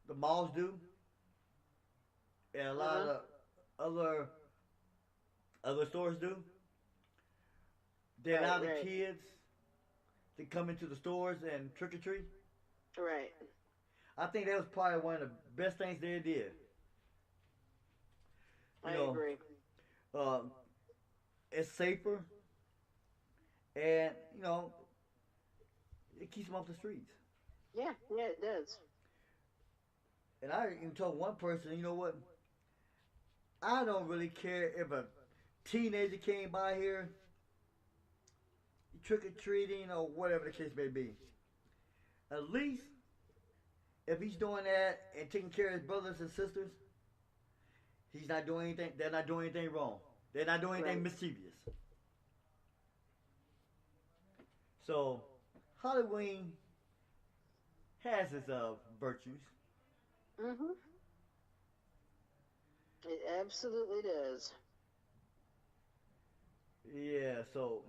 the malls do. And a lot of other stores do. They allow the kids to come into the stores and trick or treat. Right. I think that was probably one of the best things they did. I agree. It's safer, and you know, it keeps them off the streets. Yeah, yeah, it does. And I even told one person, you know what? I don't really care if a teenager came by here, trick or treating or whatever the case may be. At least, if he's doing that and taking care of his brothers and sisters, he's not doing anything. They're not doing anything wrong. They're not doing anything mischievous. So, Halloween has its virtues. Mhm. It absolutely does. Yeah. So,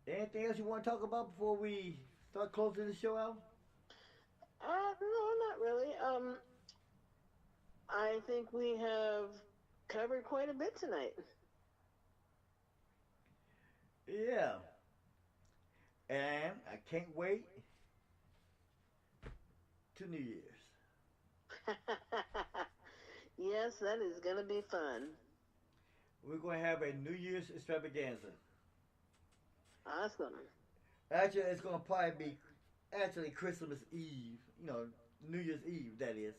anything else you want to talk about before we start closing the show out? No, not really. I think we have covered quite a bit tonight. Yeah. And I can't wait to New Year's. Yes, that is going to be fun. We're going to have a New Year's extravaganza. Awesome. Actually, it's gonna probably be actually Christmas Eve. New Year's Eve. That is.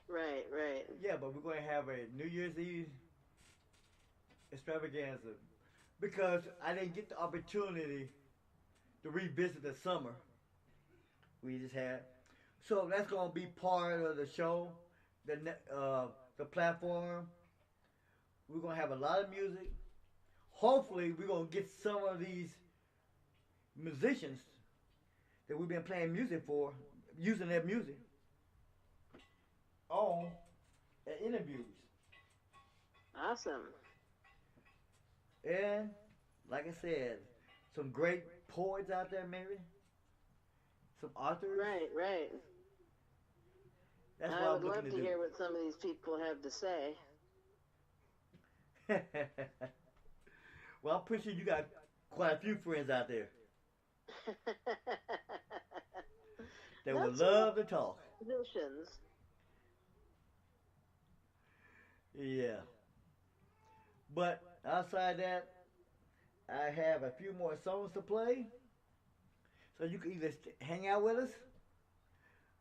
Right, right. Yeah, but we're gonna have a New Year's Eve extravaganza because I didn't get the opportunity to revisit the summer we just had. So that's gonna be part of the show, the platform. We're gonna have a lot of music. Hopefully, we're gonna get some of these musicians that we've been playing music for, using their music on at interviews. Awesome. And like I said, some great poets out there, maybe some authors. Right, right. That's I would love to hear what some of these people have to say. Well, I'm pretty sure you got quite a few friends out there that would love to talk. Musicians. Yeah. But outside that, I have a few more songs to play. So you can either hang out with us,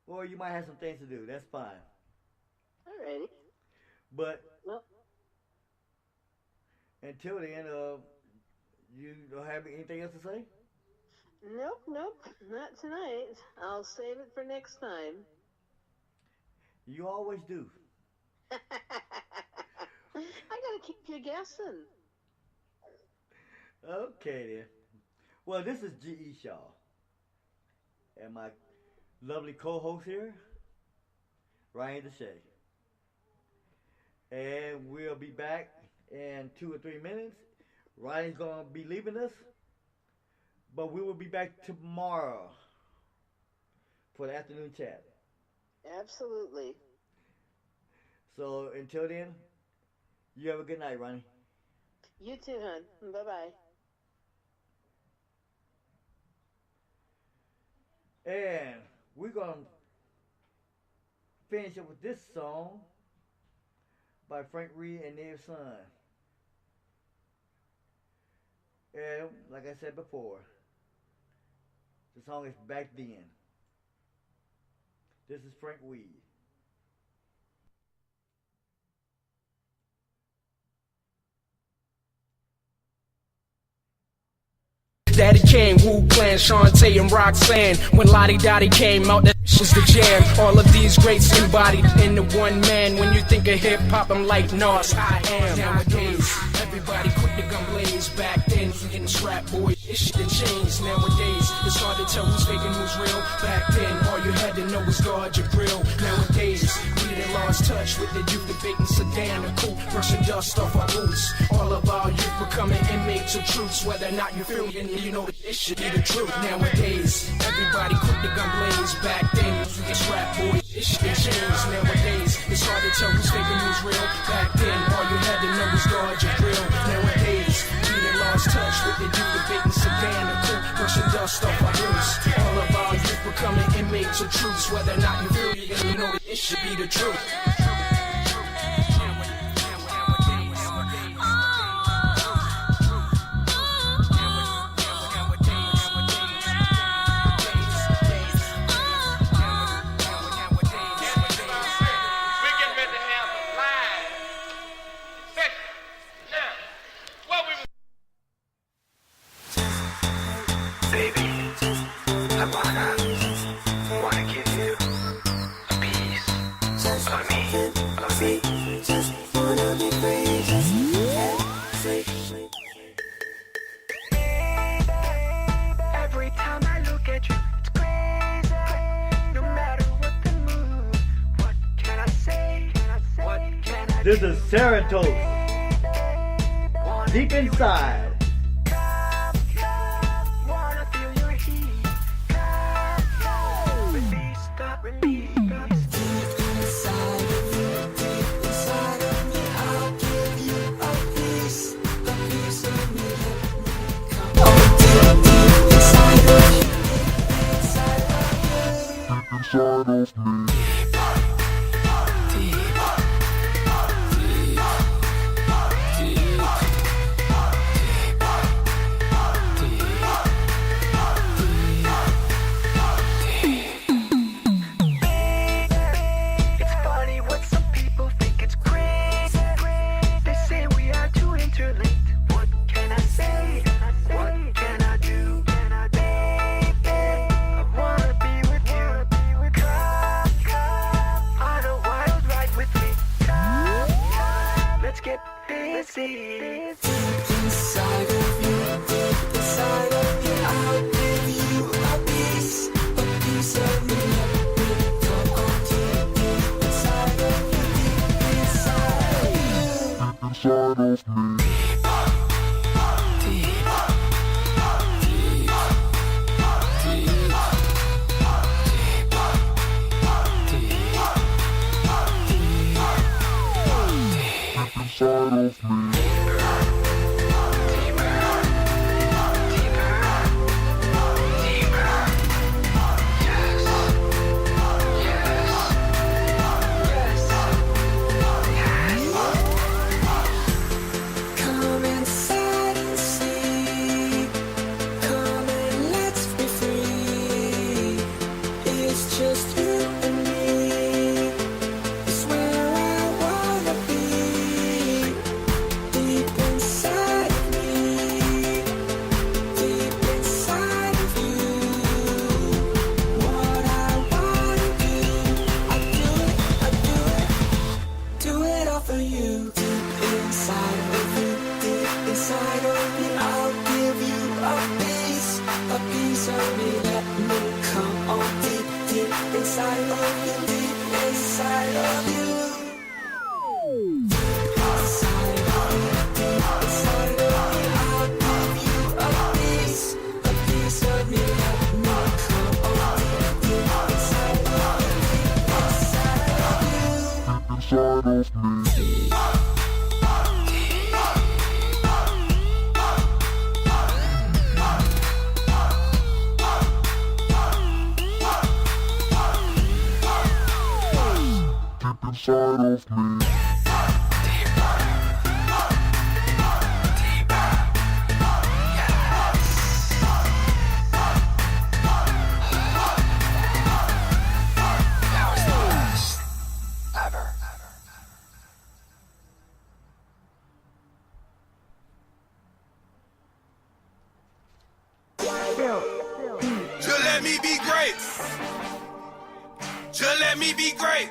or you might have some things to do. That's fine. Alrighty. But well, until then, you don't have anything else to say? Nope, not tonight. I'll save it for next time. You always do. I gotta keep you guessing. Okay then. Well, this is G.E. Shaw. And my lovely co-host here, Ryan DeShay. And we'll be back in 2 or 3 minutes. Ryan's going to be leaving us. But we will be back tomorrow for the afternoon chat. Absolutely. So until then, you have a good night, Ronnie. You too, hon. Bye-bye. And we're going to finish up with this song by Frank Reed and their son. And like I said before, the song is Back Then. This is Frank Reed. Daddy came, Wu Clan, Shantae and Roxanne. When Lottie Dottie came out, that was the jam. All of these greats embodied in the one man. When you think of hip hop, I'm like Nas, I am. Nowadays, everybody quick to gun blaze. Back then, getting strap boy, this shit done changed. Nowadays, it's hard to tell who's fake and who's real. Back then, all you had to know was guard your grill. Nowadays, we done lost touch with the youth debating sedan or coupe, brushing dust off our boots. All of our youth becoming inmates of truths, whether or not you feel it. You know that this should be the truth. Nowadays, everybody quick to gun blaze. Back then, you get strap boy, this shit done changed. Nowadays, it's hard to tell who's fake and who's real. Back then, all you had to know was guard your grill. Nowadays, we done lost touch with the youth debating sedan or coupe, brushing dust off our boots. All of our youth becoming inmates of truths, whether or not you feel it. You know that this should be the truth. This is Serotonin, Deep Inside. Inside of me. get busy. Deep inside of you, I'll give you a piece of me. Come on, deep inside of you, inside of me. Inside of me. Just let me be great. Just let me be great.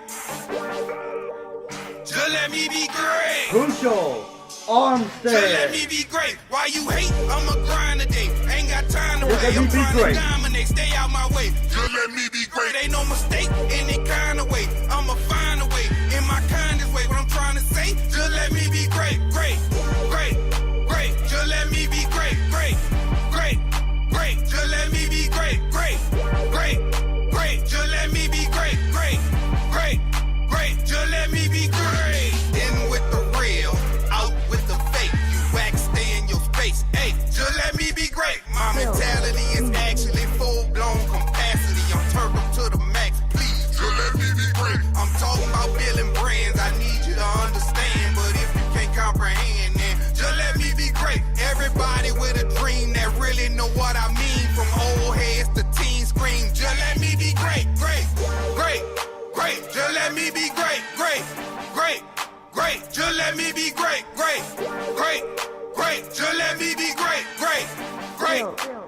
Just let me be great. Crucial. Armstead. Just let me be great. Why you hate? I'm a grind today. Ain't got time to wait. I'm trying to dominate. Stay out my way. Just let me be great. Ain't no mistake. Any kind of way. I'ma find a way. In my kindest way. What I'm trying to say. Just let me be great. Great. Great. Great. Just let me be great. Great. Great. Great. Just let me be great. Great. Great. Great. Just let me be great. Great. Great. Great. Just let me be great. In with the real. Out with the fake. You wax, stay in your space. Hey, just let me be great. My mentality is actually full-blown capacity. I'm turned up to the max. Please, just let me be great. I'm talking about building brands. I need you to understand. But if you can't comprehend, then just let me be great. Everybody with a dream that really know what I mean. From old heads to teen scream. Just let me be great. Great. Great. Great. Just let me be great. Great. Great. Great, just let me be great, great, great, great, just let me be great, great, great,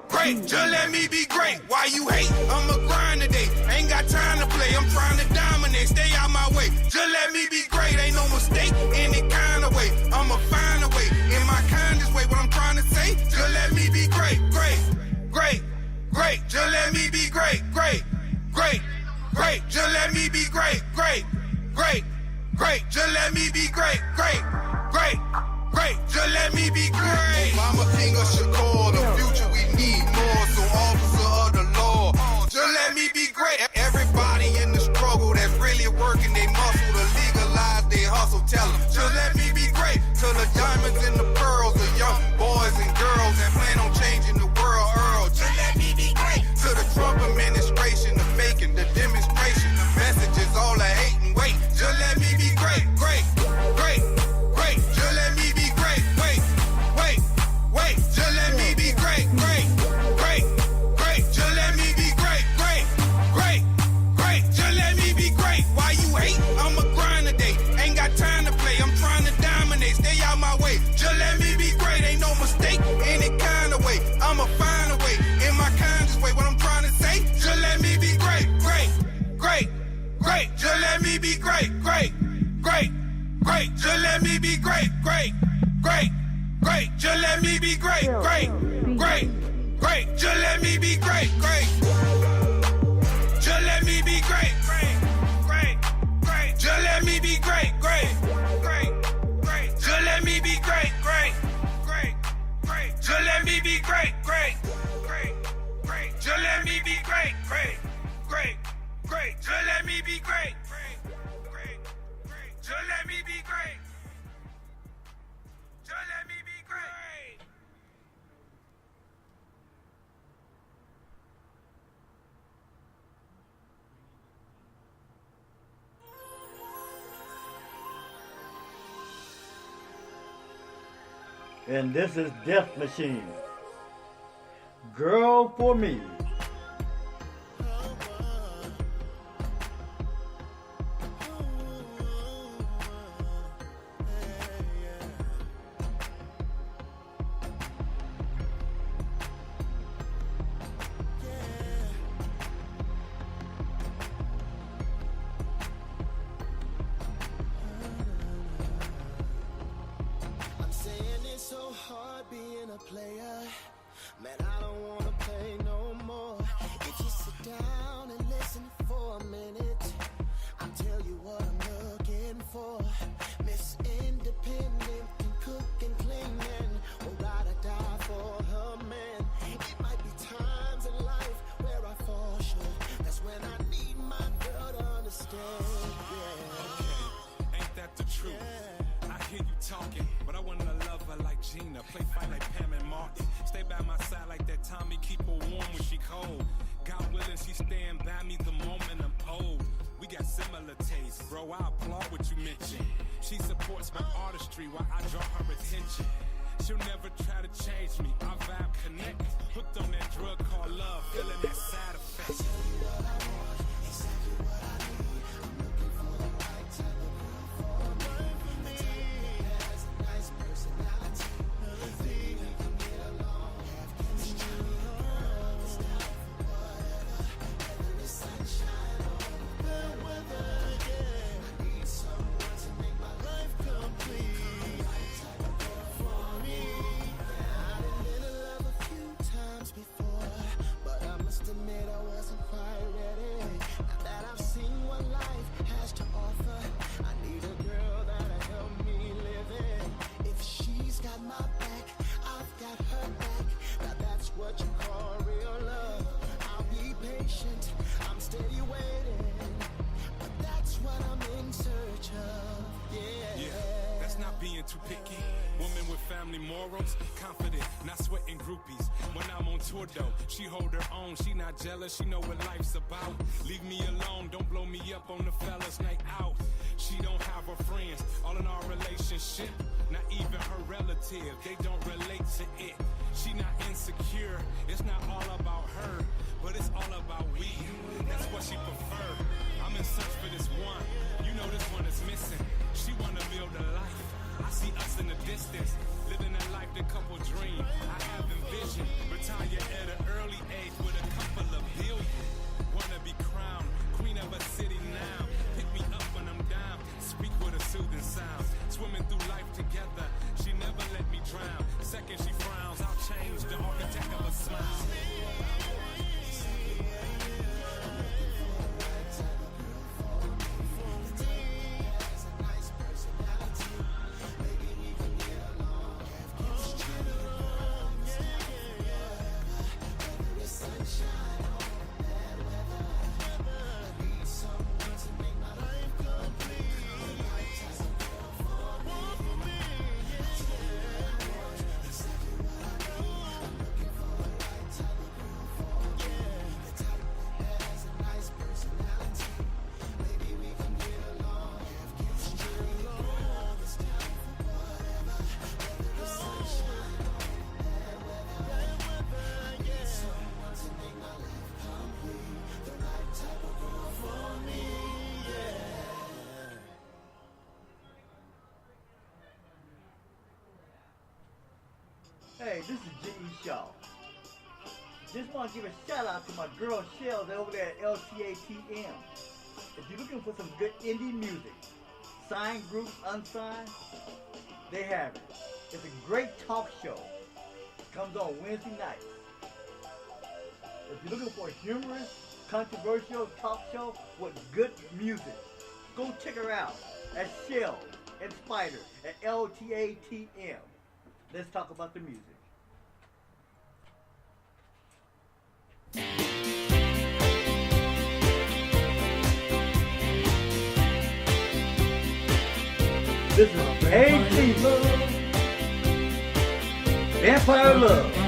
great, just let me be great. Why you hate? I'm a grind today. Ain't got time to play. I'm trying to dominate. Stay out my way. Just let me be great. Ain't no mistake. Any kind of way. I'ma find a way. In my kindest way. What I'm trying to say. Just let me be great, great, great, great. Just let me be great, great, great, great. Just let me be great, great, great. Great, just let me be great, great, great, great, just let me be great. Mama King of Shakur, the future we need more, so officer of the law, just let me be great. Everybody in the struggle that's really working they muscle to legalize their hustle, tell them, just let me be great. To the diamonds and the pearls, the young boys and girls that plan on changing the world, Earl, just let me be great. To the Trump administration, the faking, the demonstration, the messages, all the hate and wait, just let me be great, great, great, great, just let me be great, wait, wait, wait, just let me be great, great, great, great, just let me be great, great, great, great, just let me be great. Why you hate? I'm a grind today, ain't got time to play, I'm trying to dominate, stay out my way, just let me be great, ain't no mistake, any kind of way, I'ma find a way, in my kindest way, what I'm trying to say, just let me be great, great, great, great, just let me be great, great, great, great. Just let me be great, great, great, great. Just let me be great, great, great, great. Just let me be great, great. Just let me be great, great, great, great. Just let me be great, great, great, great. Just let me be great, great, great, great. Just let me be great, great, great, great. Just let me be great, great, great, great. Just let me be great, great, great, great. Just let me be great. Just let me be great. And this is Death Machine. Girl for Me. Too picky, woman with family morals, confident, not sweating groupies. When I'm on tour though, she hold her own, she not jealous, she know what life's about. Leave me alone, don't blow me up on the fellas night out. She don't have her friends, all in our relationship, not even her relative, they don't relate to it. She not insecure, it's not all about her, but it's all about we. That's what she prefer. I'm in search for this one, you know this one is missing. She wanna build a life. I see us in the distance, living a life the couple dream. I have envisioned, retire at an early age with a couple of billion. Wanna be crowned, queen of a city now. Pick me up when I'm down, speak with a soothing sound. Swimming through life together, she never let me drown. Second she frowns, I'll change the architect of a smile. Hey, this is J.E. Shaw. Just want to give a shout out to my girl Shells over there at LCATM. If you're looking for some good indie music, signed groups, unsigned, they have it. It's a great talk show. It comes on Wednesday nights. If you're looking for a humorous, controversial talk show with good music, go check her out at Shell and Spider at LTATM. Let's talk about the music. This is AT Vampire Love.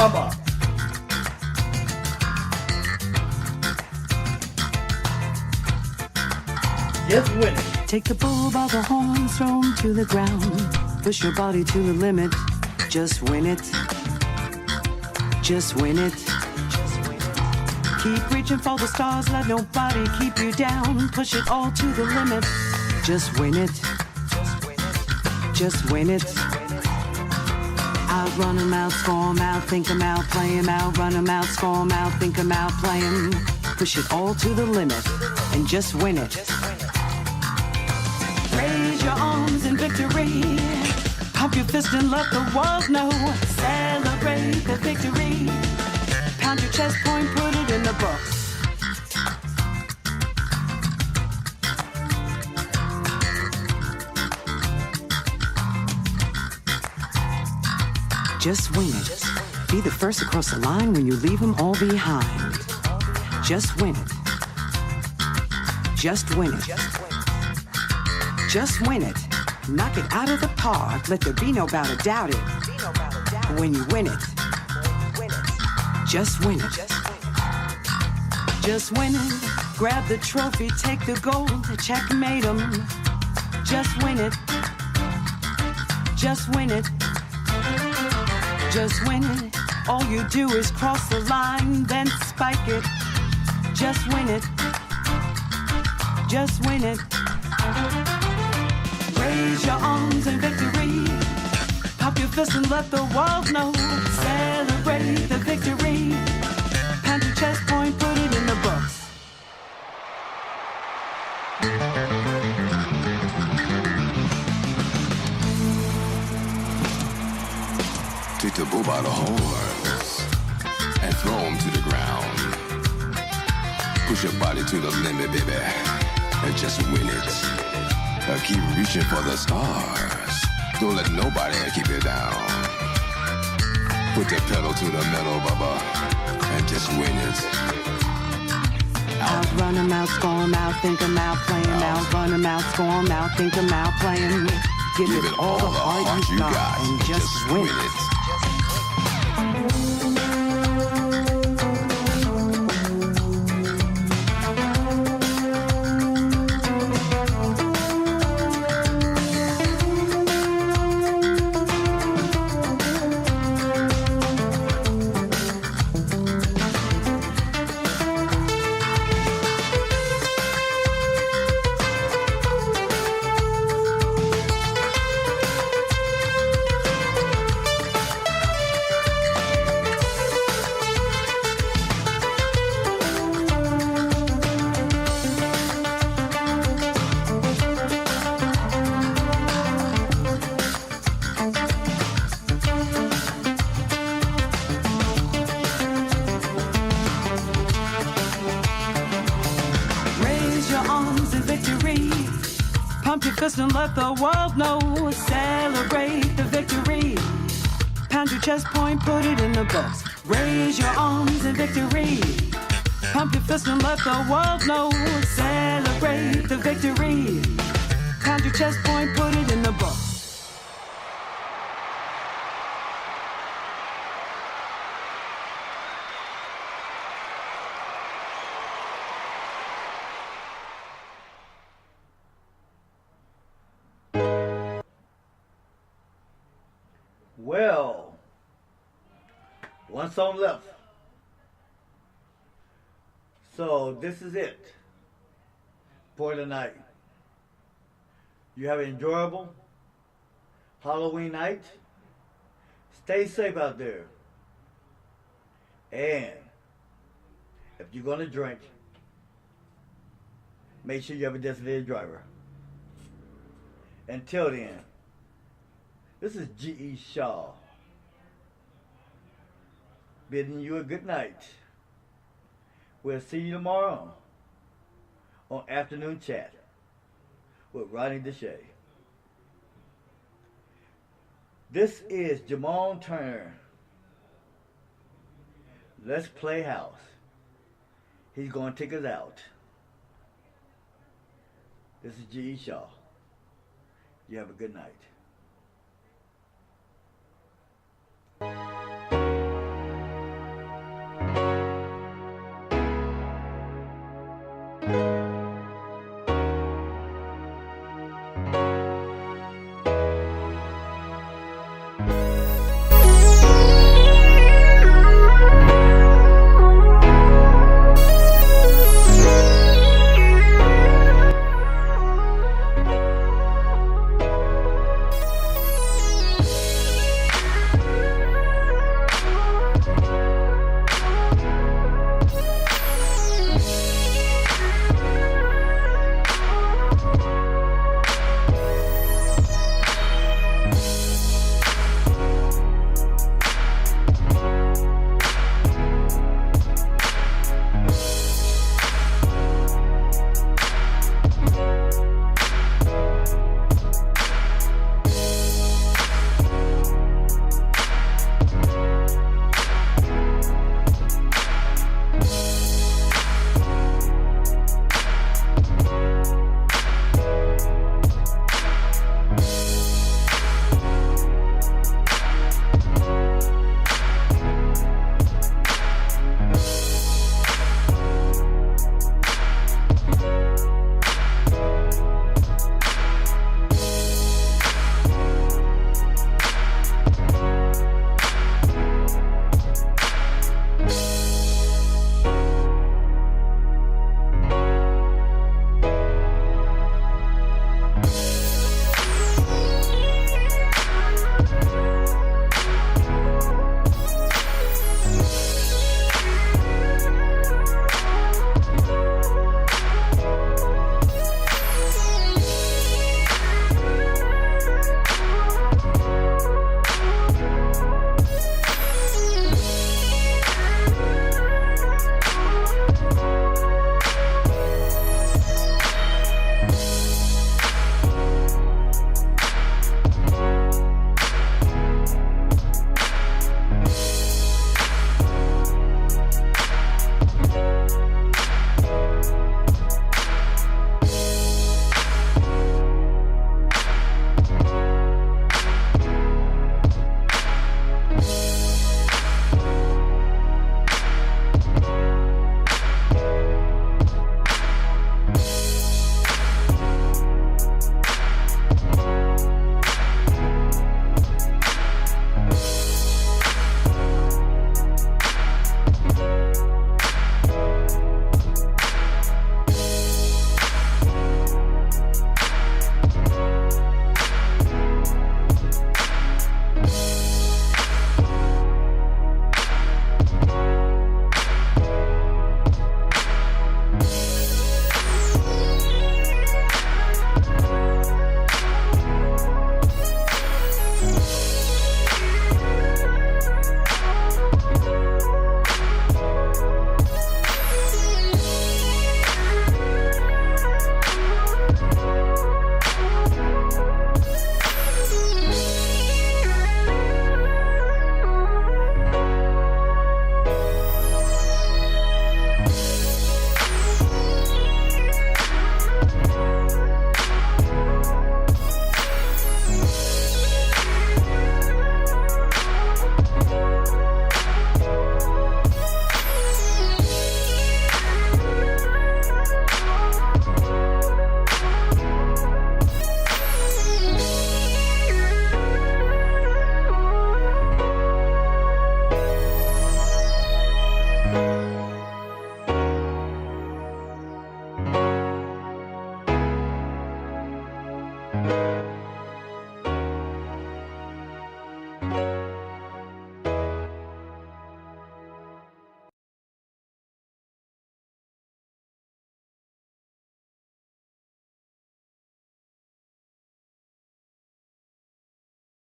Karma. Just win it. Take the bull by the horns, throw him to the ground. Push your body to the limit. Just win it. Just win it. Keep reaching for the stars, let nobody keep you down. Push it all to the limit. Just win it. Just win it. Out, run 'em out, score 'em out, think 'em out, play 'em out, run 'em out, score 'em out, think 'em out, play 'em. Push it all to the limit and just win it. Raise your arms in victory. Pump your fist and let the world know. Celebrate the victory. Pound your chest point, put it in the books. Just win it. Be the first across the line when you leave them all behind. Just win it. Just win it. Just win it. Knock it out of the park. Let there be no doubt about it. When you win it. Just win it. Just win it. Grab the trophy, take the gold, checkmate 'em. Just win it. Just win it. Just win it. All you do is cross the line, then spike it. Just win it. Just win it. Raise your arms in victory. Pop your fist and let the world know. Celebrate the victory. Pound your chest point, put it in the books. Take the bull by the horns and throw him to the ground. Push your body to the limit, baby, and just win it. Keep reaching for the stars. Don't let nobody keep you down. Put the pedal to the metal, bubba, and just win it. Out, run 'em out, score 'em out, think 'em out, play 'em out, run 'em out, score 'em out, think 'em out, play 'em. Give it all the heart you got and just win it. And let the world know. Celebrate the victory. Pound your chest point, put it in the books. Raise your arms in victory. Pump your fist and let the world know. Celebrate the victory. Pound your chest point, put it in the books. Well, one song left. So this is it for tonight. You have an enjoyable Halloween night. Stay safe out there. And if you're going to drink, make sure you have a designated driver. Until then, this is G.E. Shaw bidding you a good night. We'll see you tomorrow on Afternoon Chat with Rodney Deshay. This is Jamon Turner. Let's play house. He's going to take us out. This is G.E. Shaw. You have a good night.